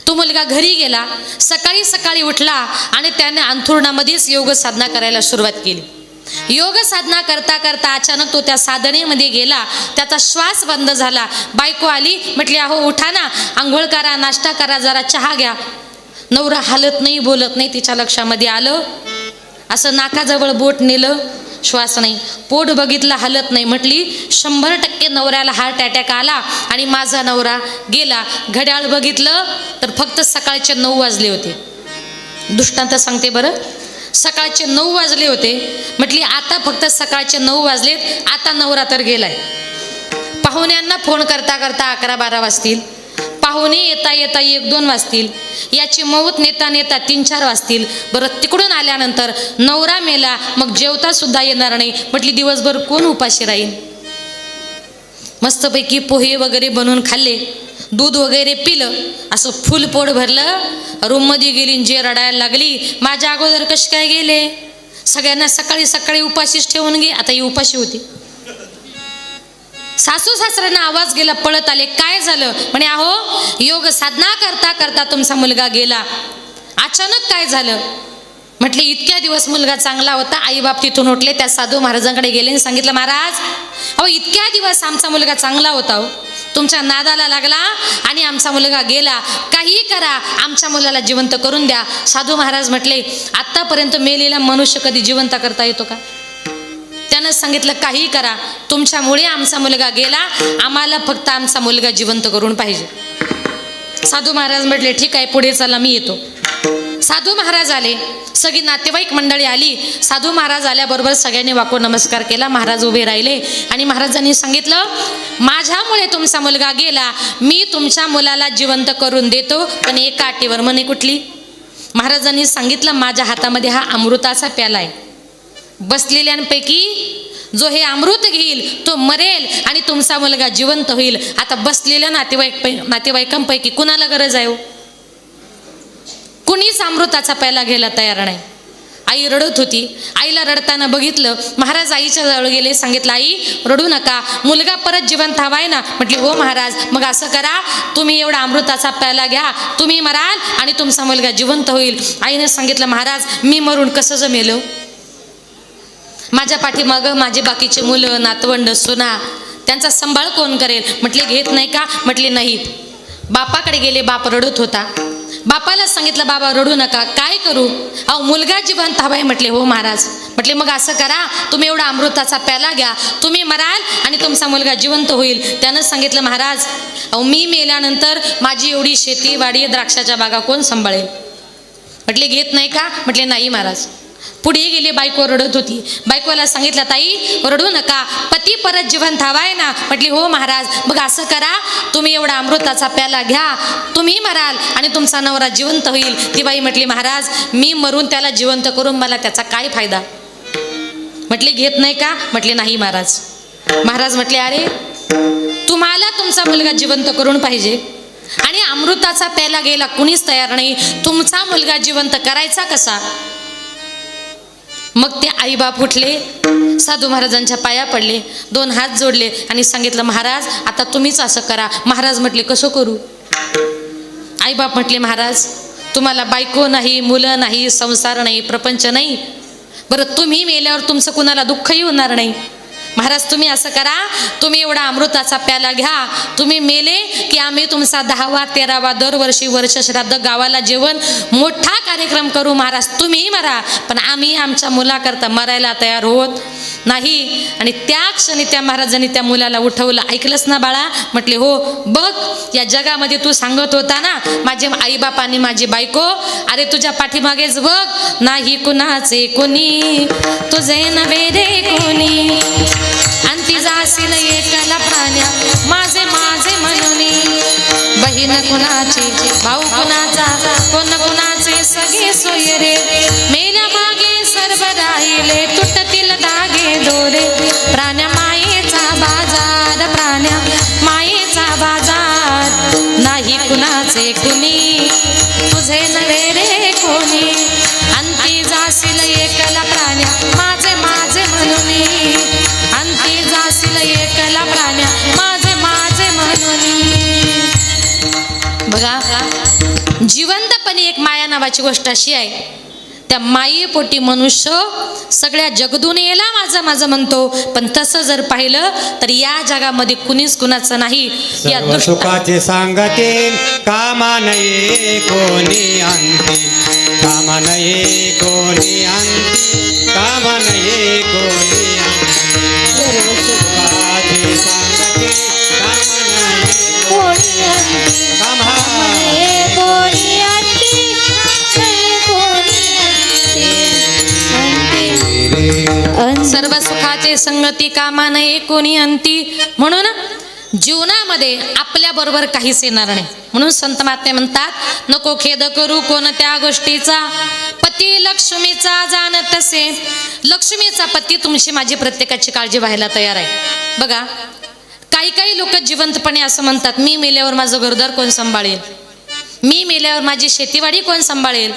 तो मुलगा घरी गेला, सकाळी सकाळी उठला आणि त्याने अंथरुणामध्येच योग साधना करायला सुरुवात केली. योग साधना करता करता अचानक तो त्या साधनेमध्ये गेला, त्याचा श्वास बंद झाला. बायको आली, म्हटली, अहो उठा ना, आंघोळ करा, नाश्ता करा, जरा चहा घ्या. नवरा हालत नाही, बोलत नाही. तिच्या लक्षामध्ये आलं. असं नाकाजवळ बोट नेलं, श्वास नाही. पोट बघितलं, हालत नाही. म्हटली 100% नवऱ्याला हार्ट अटॅक आला आणि माझा नवरा गेला. घड्याळ बघितलं तर फक्त सकाळचे 9 वाजले होते. दृष्टांत सांगते बरं. सकाळचे 9 वाजले होते. म्हटली आता फक्त सकाळचे 9 वाजलेत, आता नवरा तर गेलाय. पाहुण्यांना फोन करता करता 11-12 वाजतील. पाहुणे येता येता 1-2 वाजतील. याची मौत नेता नेता 3-4 वाजतील. बरं, तिकडून आल्यानंतर नवरा मेला, मग जेवता सुद्धा येणार नाही. म्हटली दिवसभर कोण उपाशी राहील. मस्तपैकी पोहे वगैरे बनवून खाल्ले, दूध वगैरे पिलं, असं फुल पोट भरलं. रूममध्ये गेली, जे रडायला लागली, माझ्या अगोदर कशी काय गेले, सगळ्यांना सकाळी सकाळी उपाशीच ठेवून गे. आता ही उपाशी होती. सासू सासऱ्यांना आवाज गेला, पळत आले. काय झालं म्हणे, अहो योग साधना करता करता तुमचा मुलगा गेला. अचानक काय झालं. म्हटले इतक्या दिवस मुलगा चांगला होता. आईबाप तिथून उठले, त्या साधू महाराजांकडे गेले आणि सांगितलं, महाराज अहो इतक्या दिवस आमचा मुलगा चांगला होता, हो तुमच्या नादाला लागला आणि आमचा मुलगा गेला. काही करा, आमच्या मुलाला जिवंत करून द्या. साधू महाराज म्हटले, आत्तापर्यंत मेलेला मनुष्य कधी जिवंत करता येतो का. त्यानं सांगितलं काही करा, तुमच्यामुळे आमचा मुलगा गेला, आम्हाला फक्त आमचा मुलगा जिवंत करून पाहिजे. साधू महाराज म्हटले ठीक आहे, पुढे चला, मी येतो. साधू महाराज आले, सगळी नातेवाईक मंडळी आली. साधू महाराज आल्याबरोबर सगळ्यांनी वाको नमस्कार केला. महाराज उभे राहिले आणि महाराजांनी सांगितलं, माझ्यामुळे तुमचा मुलगा गेला, मी तुमच्या मुलाला जिवंत करून देतो, पण एका अटीवर. म्हणे कुठली. महाराजांनी सांगितलं, माझ्या हातामध्ये हा अमृताचा प्याला आहे. बसलेल्यांपैकी जो हे अमृत घेईल तो मरेल आणि तुमचा मुलगा जिवंत होईल. आता बसलेल्या नातेवाईकांपैकी कुणाला गरज आहे. कुणीच अमृताचा प्याला घ्यायला तयार नाही. आई रडत होती. आईला रडताना बघितलं. महाराज आईच्या जवळ गेले, सांगितलं, आई रडू नका, मुलगा परत जिवंत हवाय ना. म्हटली हो महाराज. मग असं करा, तुम्ही एवढा अमृताचा प्याला घ्या, तुम्ही मराल आणि तुमचा मुलगा जिवंत होईल. आईने सांगितलं, महाराज मी मरून कसं जमेलो, माझ्या पाठीमागं माझे बाकीचे मुलं नातवंड सुना, त्यांचा सांभाळ कोण करेल. म्हटले घेत नाही का. म्हटले नाही. बापाकडे गेले. बाप रडत होता. बापाला सांगितलं, बाबा रडू नका, काय करू. अहो मुलगा जिवंत हवाय. म्हटले हो महाराज. म्हटले मग असं करा, तुम्ही एवढा अमृताचा प्याला घ्या, तुम्ही मराल आणि तुमचा मुलगा जिवंत होईल. त्यानं सांगितलं, महाराज अहो मी मेल्यानंतर माझी एवढी शेती वाडी द्राक्षाच्या बागा कोण सांभाळेल. म्हटले घेत नाही का. म्हटले नाही महाराज. पुढे गेले. बायको रडत होती. बायकोला सांगितलं, ताई रडू नका, पती परत जिवंत हवाय ना. म्हटली हो महाराज. मग असं करा, तुम्ही एवढा अमृताचा प्याला घ्या, तुम्ही मराल आणि तुमचा नवरा जिवंत होईल. ती बाई म्हटली, महाराज मी मरून त्याला जिवंत करून मला त्याचा काय फायदा. म्हटले घेत नाही का. म्हटले नाही महाराज. महाराज म्हटले, अरे तुम्हाला तुमचा मुलगा जिवंत करून पाहिजे आणि अमृताचा प्याला घ्यायला कुणीच तयार नाही, तुमचा मुलगा जिवंत करायचा कसा. मग ते आईबाप उठले, साधू महाराजांच्या पाया पडले, 2 हात जोडले आणि सांगितलं, महाराज आता तुम्हीच असं करा. महाराज म्हटले कसं करू. आईबाप म्हटले, महाराज तुम्हाला बायको नाही, मुलं नाही, संसार नाही, प्रपंच नाही, बरं तुम्ही मेल्यावर तुमचं कुणाला दुःखही होणार नाही. महाराज तुम्ही असं करा, तुम्ही एवढा अमृताचा प्याला घ्या, तुम्ही मेले की आम्ही तुमचा 10वा 13वा दरवर्षी वर्ष श्राद्ध गावाला जेवण मोठा कार्यक्रम करू. महाराज तुम्ही मरा, पण आम्ही आमच्या मुलाकरता मरायला तयार होत नाही. आणि त्या क्षणी त्या महाराजांनी त्या मुलाला उठवलं. ऐकलंस ना बाळा. म्हटले हो. बघ या जगामध्ये तू सांगत होता ना माझे आईबाप आणि माझी बायको, अरे तुझ्या पाठीमागेच बघ, नाही कुणाचे कोणी, तुझे नव्हे रे कोणी, अंती जाशील एकला प्राण्या, माझे माझे म्हणून, बहीण कुणाची, भाऊ कुणाचा, कोण कुणाचे, सगळे सोय रे, मेल्या मागे सर्व राहिले, तुटतील धागे दोरे, प्राण्या मायेचा बाजार, प्राण्या मायेचा बाजार, नाही कुणाचे कुणी, तुझे नव्हे रे कोणी, अंती जाशील एकला प्राण्या, माझे माझे म्हणून, अंती जाशील एकला प्राण्या, माझे माझे म्हणून. बघा जिवंतपणे एक माया नावाची गोष्ट अशी आहे, त्या मायेपोटी मनुष्य सगळ्या जगदुनियेला माझं माझं म्हणतो. पण तसं जर पाहिलं तर या जगामध्ये कुणीच कुणाचं नाही. या सर्व दुष्ट सुखाचे सांगते कामा नये कोणी अंती, कामा नये कोणी अंती, कामा नये कोणी अंती. सर्व सुखाचे सांगते कामा नये कोणी अंती, कामा नये कोणी अंती, नये कोणी अंती. सर्व सुखाचे संगती कामा नये कोणी अंती. म्हणून जीवनामध्ये आपल्या बरोबर काहीच येणार नाही. म्हणून संत महात्मे म्हणतात नको खेद करू कोणत्या गोष्टीचा, पती लक्ष्मीचा जाणत तसे. लक्ष्मीचा पती तुमची माझी प्रत्येकाची काळजी व्हायला तयार आहे. बघा काही काही लोक जिवंतपणे असं म्हणतात मी मेल्यावर माझं घरदार कोण सांभाळेल, मी मेल्यावर माझी शेतीवाडी कोण सांभाळेल,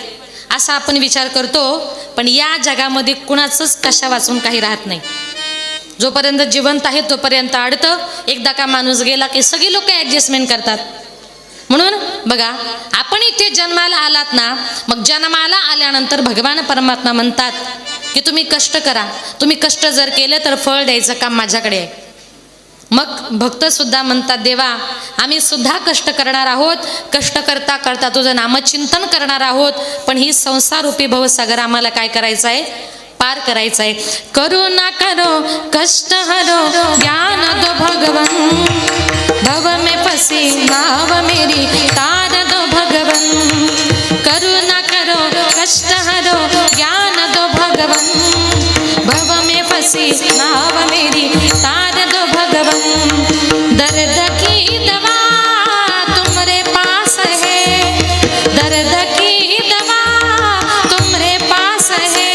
असा आपण विचार करतो. पण या जगामध्ये कुणाचंच कशा वाचून काही राहत नाही. जोपर्यंत जिवंत आहे तोपर्यंत अडतं. एकदा का माणूस गेला की सगळी लोक ॲडजस्टमेंट करतात. म्हणून बघा आपण इथे जन्माला आलात ना, मग जन्माला आल्यानंतर भगवान परमात्मा म्हणतात की तुम्ही कष्ट करा. तुम्ही कष्ट जर केलं तर फळ द्यायचं काम माझ्याकडे आहे. मग भक्त सुद्धा म्हणतात देवा आम्ही सुद्धा कष्ट करणार आहोत, कष्ट करता करता तुझं नामचिंतन करणार आहोत. पण ही संसारूपी भवसागर आम्हाला काय करायचं आहे, पार करायचं आहे. करू ना करो कष्ट हरो ज्ञान दो भगवन, भव में फंसी नाव मेरी तार दो भगवन. करू ना करो कष्ट हरो ज्ञान दो भगवन, भव में फंसी नाव मेरी तार दो भगवन. दर्द की दवा तुम्हारे पास है, दर्द की दवा तुम्हारे पास है.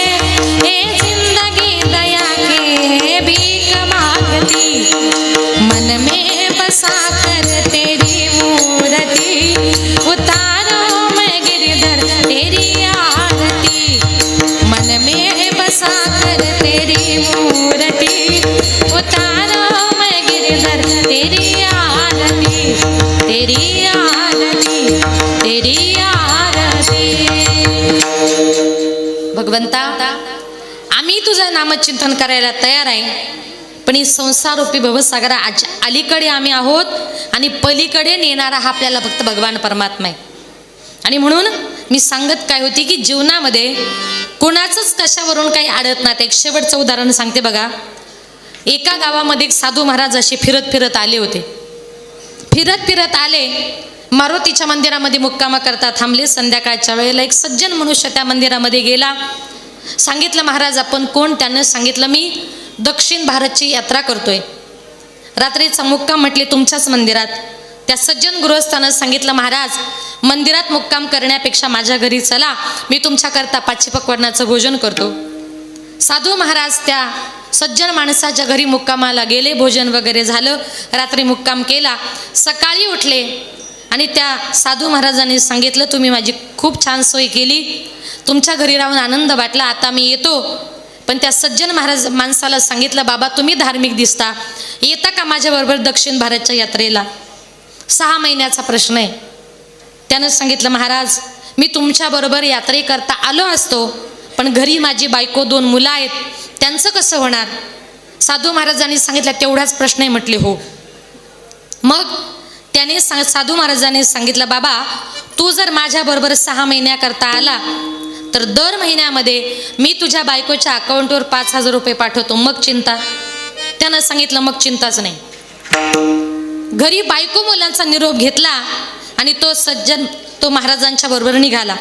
ये जिंदगी दया के भीख मांगती, मन में बसा कर तेरी मूर्ति, उतारो मैं गिरधर तेरी आरती. मन में बसा कर तेरी मूर्ति, उतारो मैं गिरधर तेरी आरती, तेरी आरती, तेरी आरती. भगवंता आम्ही तुझं नामचिंतन करायला तयार आहे. पण ही संसारूपी भवसागरा अलीकडे आम्ही आहोत आणि पलीकडे नेणारा हा आपल्याला फक्त भगवान परमात्मा आहे. आणि म्हणून मी सांगत काय होती की जीवनामध्ये कोणाचंच कशावरून काही अडत नाही. एक शेवटचं उदाहरण सांगते बघा. एका गावामध्ये एक साधू महाराज असे फिरत फिरत आले होते. फिरत फिरत आले, मारुतीच्या मंदिरामध्ये मुक्कामा करता थांबले. संध्याकाळच्या वेळेला एक सज्जन मनुष्य त्या मंदिरामध्ये गेला. सांगितलं महाराज आपण कोण? त्यानं सांगितलं मी दक्षिण भारतची यात्रा करतोय. रात्रीचा मुक्काम म्हटले तुमच्याच मंदिरात. त्या सज्जन गृहस्थानं सांगितलं महाराज मंदिरात मुक्काम करण्यापेक्षा माझ्या घरी चला, मी तुमच्याकरता पाचीपक्वान्नाचं भोजन करतो. साधू महाराज त्या सज्जन माणसाच्या घरी मुक्कामाला गेले. भोजन वगैरे झालं, रात्री मुक्काम केला. सकाळी उठले आणि त्या साधू महाराजांनी सांगितलं तुम्ही माझी खूप छान सोय केली, तुमच्या घरी राहून आनंद वाटला, आता मी येतो. पण त्या सज्जन महाराज माणसाला सांगितलं बाबा तुम्ही धार्मिक दिसता, येता का माझ्याबरोबर दक्षिण भारतच्या यात्रेला? 6 महिन्याचा प्रश्न आहे. त्यानं सांगितलं महाराज मी तुमच्याबरोबर यात्रेकरता आलो असतो, पण घरी माझी बायको 2 मुलं आहेत, त्यांचं कसं होणार? साधू महाराजांनी सांगितलं तेवढाच प्रश्न आहे. म्हटले हो. मग त्याने साधू महाराजांनी सांगितलं बाबा तू जर माझ्याबरोबर 6 महिन्याकरता आला तर दर महिन्यामध्ये मी तुझ्या बायकोच्या अकाउंटवर 5,000 रुपये पाठवतो, मग चिंता? त्यानं सांगितलं मग चिंताच नाही. घरी बायको मुलांचा निरोप घेतला आणि तो सज्जन तो महाराजांच्या बरोबर निघाला.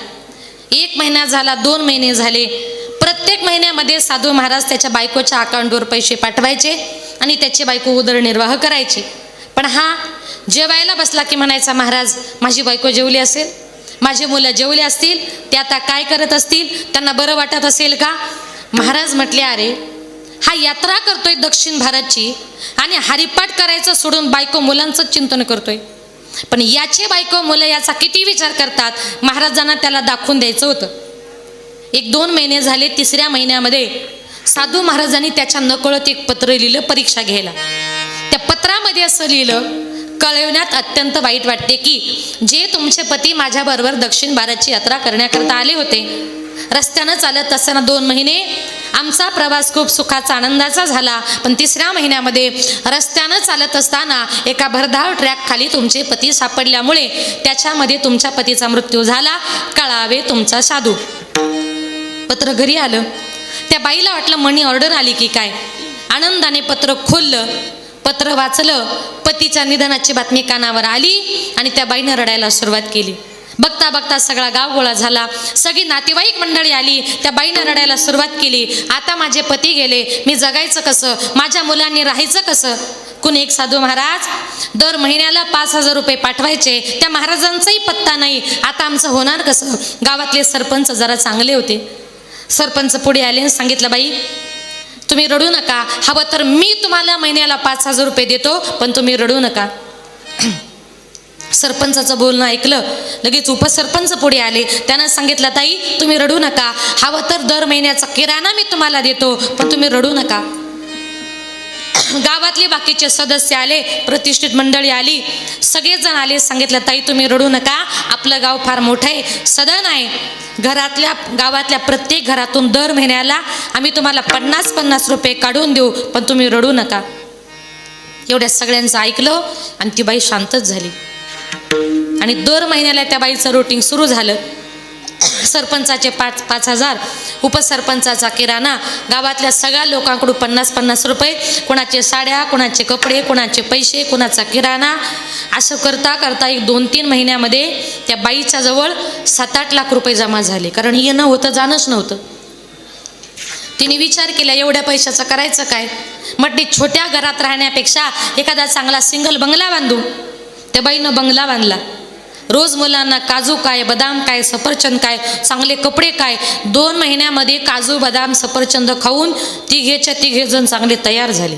1 महिना झाला, 2 महिने झाले. प्रत्येक महिन्यामध्ये साधू महाराज त्याच्या बायकोच्या अकाउंटवर पैसे पाठवायचे आणि त्याची बायको उदरनिर्वाह करायची. पण हा जेवायला बसला की म्हणायचा महाराज माझी बायको जेवली असेल, माझे मुलं जेवले असतील, ते आता काय करत असतील, त्यांना बरं वाटत असेल का? महाराज म्हटले अरे हा यात्रा करतोय दक्षिण भारतची आणि हरिपाठ करायचं सोडून बायको मुलांचं चिंतन करतोय. पण याचे बायको मुलं याचा किती विचार करतात महाराजांना त्याला दाखवून द्यायचं होतं. 1-2 महिने झाले. 3ऱ्या महिन्यामध्ये साधू महाराजांनी त्याच्या नकळत एक पत्र लिहिलं परीक्षा घ्यायला. त्या पत्रामध्ये असं लिहिलं कळवण्यात अत्यंत वाईट वाटते की जे तुमचे पती माझ्याबरोबर दक्षिण भारतची यात्रा करण्याकरता आले होते रस्त्यानं चालत असताना 2 महिने आमचा प्रवास खूप सुखाचा आनंदाचा झाला. पण 3ऱ्या महिन्यामध्ये रस्त्यानं चालत असताना एका भरधाव ट्रॅक खाली तुमचे पती सापडल्यामुळे त्याच्यामध्ये तुमच्या पतीचा मृत्यू झाला. कळावे तुमचा साधू. पत्र घरी आलं. त्या बाईला वाटलं मनी ऑर्डर आली की काय. आनंदाने पत्र खोललं, पत्र वाचलं. पतीच्या निधनाची बातमी कानावर आली आणि त्या बाईनं रडायला सुरुवात केली. बघता बघता सगळा गाव गोळा झाला. सगळी नातेवाईक मंडळी आली. त्या बाईनं रडायला सुरुवात केली. आता माझे पती गेले, मी जगायचं कसं, माझ्या मुलांनी राहायचं कसं. कुणी एक साधू महाराज दर महिन्याला 5,000 रुपये पाठवायचे. त्या महाराजांचाही पत्ता नाही. आता आमचं होणार कसं. गावातले सरपंच जरा चांगले होते. सरपंच पुढे आले आणि सांगितलं, बाई तुम्ही रडू नका, हवं तर मी तुम्हाला महिन्याला 5,000 रुपये देतो, पण तुम्ही रडू नका. सरपंचाचं बोलणं ऐकलं. लगेच उपसरपंच पुढे आले. त्यानं सांगितलं, ताई तुम्ही रडू नका, हवं तर दर महिन्याचा किराणा मी तुम्हाला देतो, पण तुम्ही रडू नका. गावातले बाकीचे सदस्य आले, प्रतिष्ठित मंडळी आली, सगळेजण आले. सांगितलं, ताई तुम्ही रडू नका, आपलं गाव फार मोठं आहे, सदन आहे, गावातल्या प्रत्येक घरातून दर महिन्याला आम्ही तुम्हाला 50-50 रुपये काढून देऊ, पण तुम्ही रडू नका. एवढ्या सगळ्यांचं ऐकलं आणि ती बाई शांतच झाली. आणि दर महिन्याला त्या बाईचं रुटीन सुरू झालं. सरपंचाचे 5,000, उपसरपंचाचा किराणा, गावातल्या सगळ्या लोकांकडून 50-50 रुपये, कोणाचे साड्या, कोणाचे कपडे, कोणाचे पैसे, कोणाचा किराणा. असं करता करता एक 2-3 महिन्यामध्ये त्या बाईच्या जवळ 7-8 लाख रुपये जमा झाले. कारण येणं होतं, जाणंच नव्हतं. तिने विचार केला, एवढ्या पैशाचं करायचं काय. म्हटली छोट्या घरात राहण्यापेक्षा एखादा चांगला सिंगल बंगला बांधू. त्या बाईनं बंगला बांधला. रोज मुलांना काजू काय, बदाम काय, सफरचंद काय, चांगले कपडे काय. 2 महिन्यामध्ये काजू, बदाम, सफरचंद खाऊन तिघे जण चांगले तयार झाले.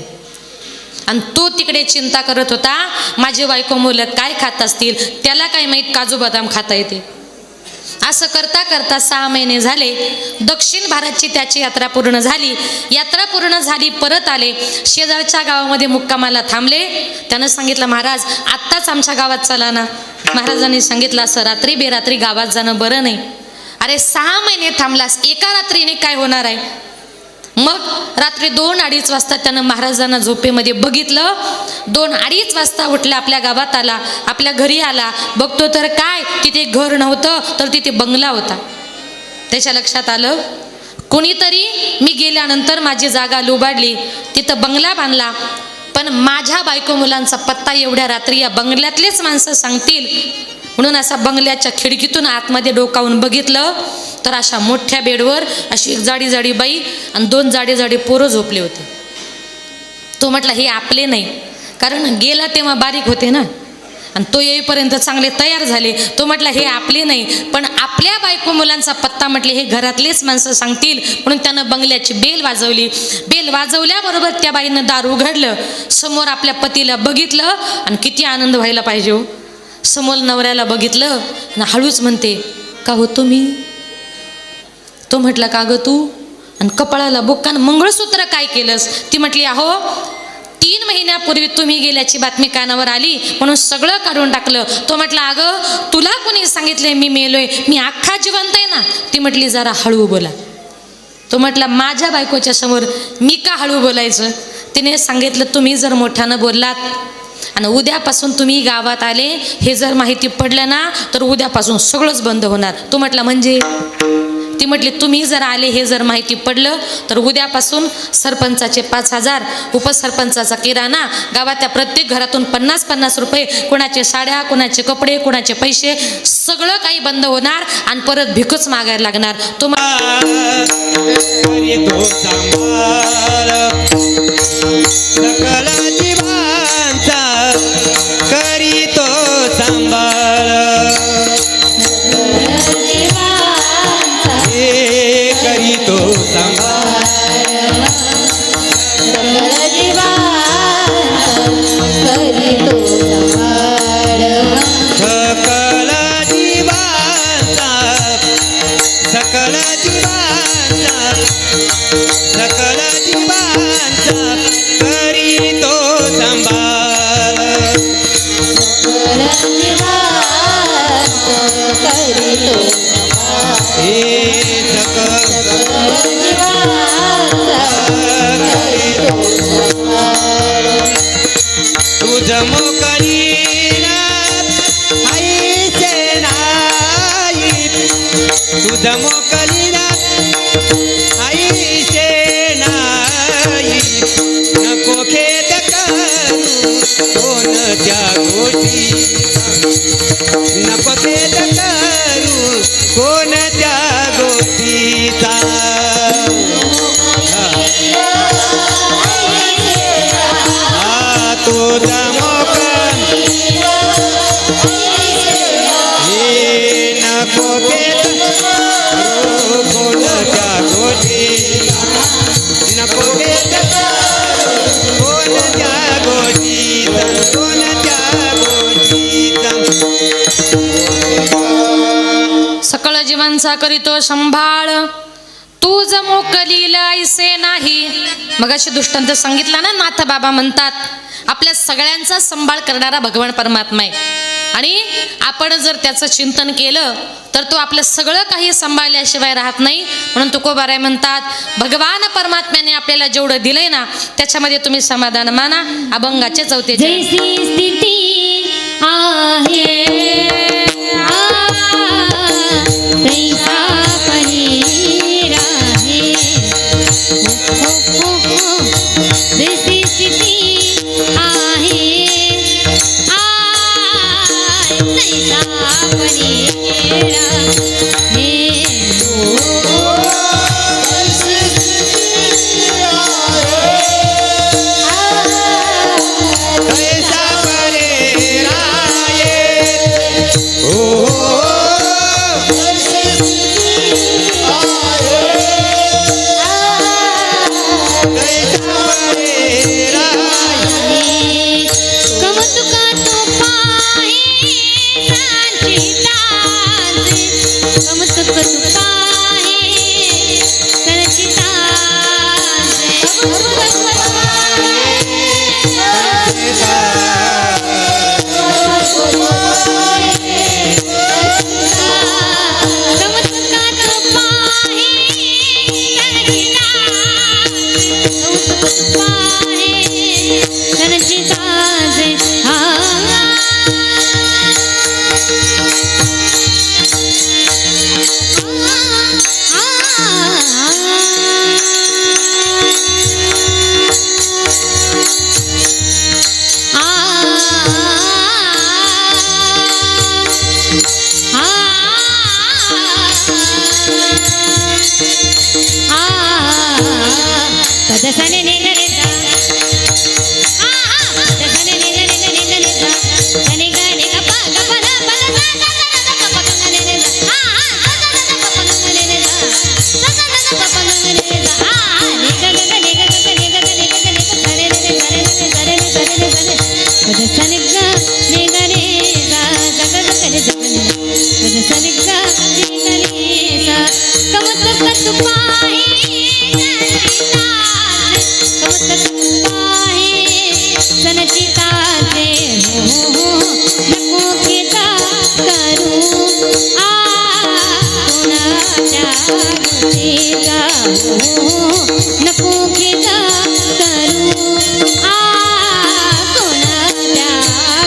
आणि तो तिकडे चिंता करत होता, माझे बायको मुलं काय खात असतील, त्याला काय माहीत काजू बदाम खाता येते. असं करता करता 6 महिने झाले. दक्षिण भारतची त्याची यात्रा पूर्ण झाली. यात्रा पूर्ण झाली, परत आले. शेजारच्या गावामध्ये मुक्कामाला थांबले. त्यानं सांगितलं, महाराज आत्ताच आमच्या गावात चला ना. महाराजांनी सांगितलं, असं रात्री बेरात्री गावात जाणं बरं नाही. अरे 6 महिने थांबलास, एका रात्रीने काय होणार आहे. मग रात्री 2-2:30 वाजता त्यानं महाराजांना झोपेमध्ये बघितलं. 2-2:30 वाजता उठला, आपल्या गावात आला, आपल्या घरी आला. बघतो तर काय, तिथे घर नव्हतं, तर तिथे बंगला होता. त्याच्या लक्षात आलं, कोणीतरी मी गेल्यानंतर माझी जागा लुबाडली, तिथं बंगला बांधला. पण माझ्या बायको मुलांचा पत्ता एवढ्या रात्री या बंगल्यातलेच माणसं सांगतील. म्हणून असा बंगल्याच्या खिडकीतून आतमध्ये डोकावून बघितलं तर अशा मोठ्या बेडवर अशी एक जाडी जाडी बाई आणि 2 जाडे जाडे पोरं झोपले होते. तो म्हटला, हे आपले नाही, कारण गेला तेव्हा बारीक होते ना, आणि तो येईपर्यंत चांगले तयार झाले. तो म्हटला, हे आपले नाही, पण आपल्या बायको मुलांचा पत्ता म्हटले हे घरातलेच माणसं सांगतील. म्हणून त्यानं बंगल्याची बेल वाजवली. बेल वाजवल्याबरोबर त्या बाईनं दार उघडलं. समोर आपल्या पतीला बघितलं आणि किती आनंद व्हायला पाहिजे हो. समोर नवऱ्याला बघितलं आणि हळूच म्हणते, का हो तुम्ही. तो म्हटला, का ग तू. आणि कपाळाला बुक्कान मंगळसूत्र काय केलंस. ती म्हटली, अहो 3 महिन्यापूर्वी तुम्ही गेल्याची बातमी कानावर आली, म्हणून सगळं काढून टाकलं. तो म्हटला, अगं तुला कोणी सांगितलंय मी मेलोय, मी अख्खा जिवंत आहे ना. ती म्हटली, जरा हळू बोला. तो म्हटला, माझ्या बायकोच्या समोर मी का हळू बोलायचं. तिने सांगितलं, तुम्ही जर मोठ्यानं बोललात आणि उद्यापासून तुम्ही गावात आले हे जर माहिती पडलं ना, तर उद्यापासून सगळंच बंद होणार. तो म्हटला, म्हणजे. ती म्हटली, तुम्ही जर आले हे जर माहिती पडलं तर उद्यापासून सरपंचाचे 5,000, उपसरपंचाचा किराणा, गावातल्या प्रत्येक घरातून 50-50 रुपये, कोणाचे साड्या, कोणाचे कपडे, कोणाचे पैसे, सगळं काही बंद होणार आणि परत भिकच मागायला लागणार. तो सकल जीवांचा करीतो सांभाळ. करीतो सांभाळ. सकल जीवांचा, सकल जीवांचा, सकल जीवांचा करीतो सांभाळ. हे सकल जीवाचा तुझ मोकळीना आईचे नाही तुझ मोकळीना आईचे नाही नको खेद करू कोणत्या गोष्टी नको खेद करू कोणत्या गोष्टीचा तुझा मोकळी नको खेद करू कोणत्या गोष्टी नको खेद करू कोणत्या गोष्टीचा कोणत्या गोष्टीचा सकळ जीवांचा करीतो संभाळ तूज मोकलीला ऐसे नाही. मग अशी दृष्टांत सांगितला ना. नाथ बाबा म्हणतात आपल्या सगळ्यांचा संभाळ करणारा भगवान परमात्मा आहे आणि आपण जर त्याचं चिंतन केलं तर तो आपलं सगळं काही सांभाळल्याशिवाय राहत नाही. म्हणून तुकोबाराय म्हणतात भगवान परमात्म्याने आपल्याला जेवढं दिलंय ना त्याच्यामध्ये तुम्ही समाधान माना. अभंगाचे 4 जैसी स्थिती आहे तैसा परी राहे जैसी स्थिती आहे तैसा परी राहे कैसा परे राये ओ कैसा परे राये कमतुका तो पाहे संचिताचे कमतुक तू पाहे संचिताचे कमतुका तो पाहे संचिताचे पदसने निगरे जा पदसने निगरे जा सने गाने गा पा गा पा दा पा दा दा दा दा पा गा ने जा दा दा दा पा गा ने जा दा दा दा पा गा ने जा ने गा गा ने गा गा ने गा ने गा ने सरे ने सरे ने सरे ने सरे ने सरे पदसने गा ने गा ने जा गा गा ने जा पदसने गा ने गा ने जा कमतुक तू पाहे संचिताचे हो नको खेदा करू कोणाच्या गोष्टीचा हो नको खेदा करू कोणाच्या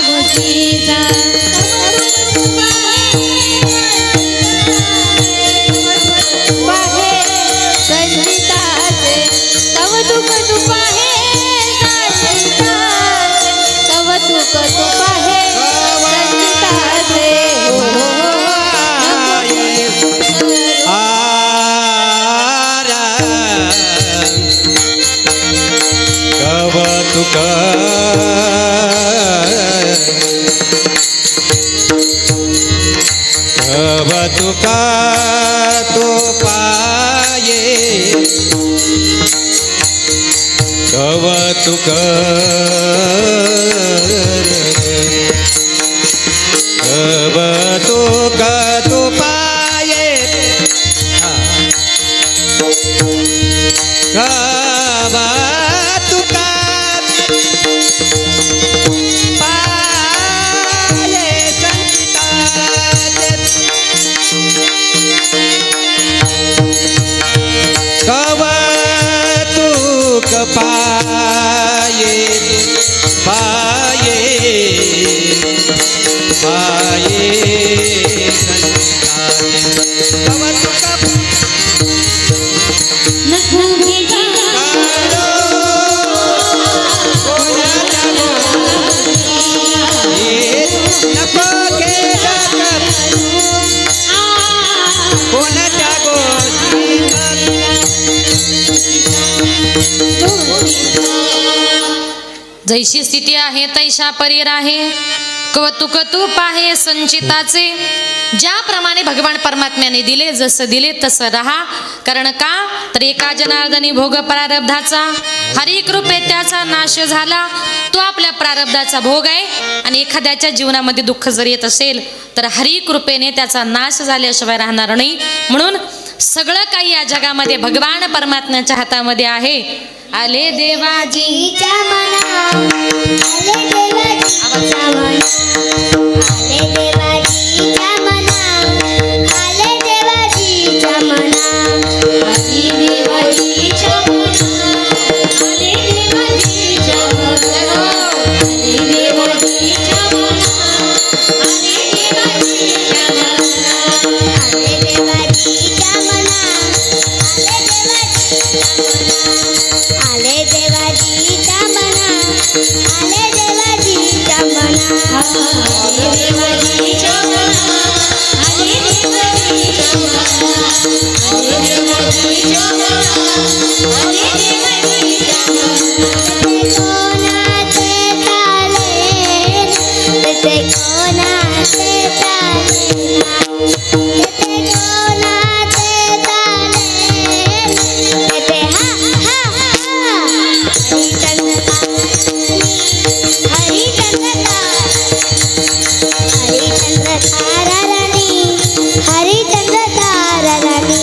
गोष्टीचा संचिताचे तव दुःख तू पाहे तव दुःख तू पाहे संचिताचे कवतुक कवतुका तो पाये कवतुक कवतुक तो पाये कवतुका पाये संचिताचे पाये पाये कव तुका नको भेटा काढो कोणाच्या नको केला कर कोणाच्या गोष्टी जैशी स्थिती आहे तैशा परीर आहे कौतुक तूप आहे संचिताचे ज्याप्रमाणे भगवान परमात्म्याने दिले जसं दिले तसं राहा कारण का तर एका जनार्दनी भोग प्रारब्धाचा हरी कृपे त्याचा नाश झाला तो आपल्या प्रारब्धाचा भोग आहे आणि एखाद्याच्या जीवनामध्ये दुःख जर येत असेल तर हरी कृपेने त्याचा नाश झाल्याशिवाय राहणार नाही म्हणून सगळं काही या जगामध्ये भगवान परमात्म्याच्या हातामध्ये आहे आले देवाजी जीच्या मना आले देवाजीच्या मना आले देवाजीच्या मना आले देवाजीच्या मना आले देवाजीच्या मना आले देवाजीच्या मना आले देवाजीच्या मना आले देवाजीच्या मना आले देवाजीच्या मना आले देवाजीच्या मना आले देवाजीच्या मना आले देवाजीच्या मना आले देवाजीच्या मना आले देवाजीच्या मना आले देवाजीच्या मना ते कोणाचे चाले ते कोणाचे चाले ते हा हा हरिचंद्र ताराराणी हरिचंद्र ताराराणी हरिचंद्र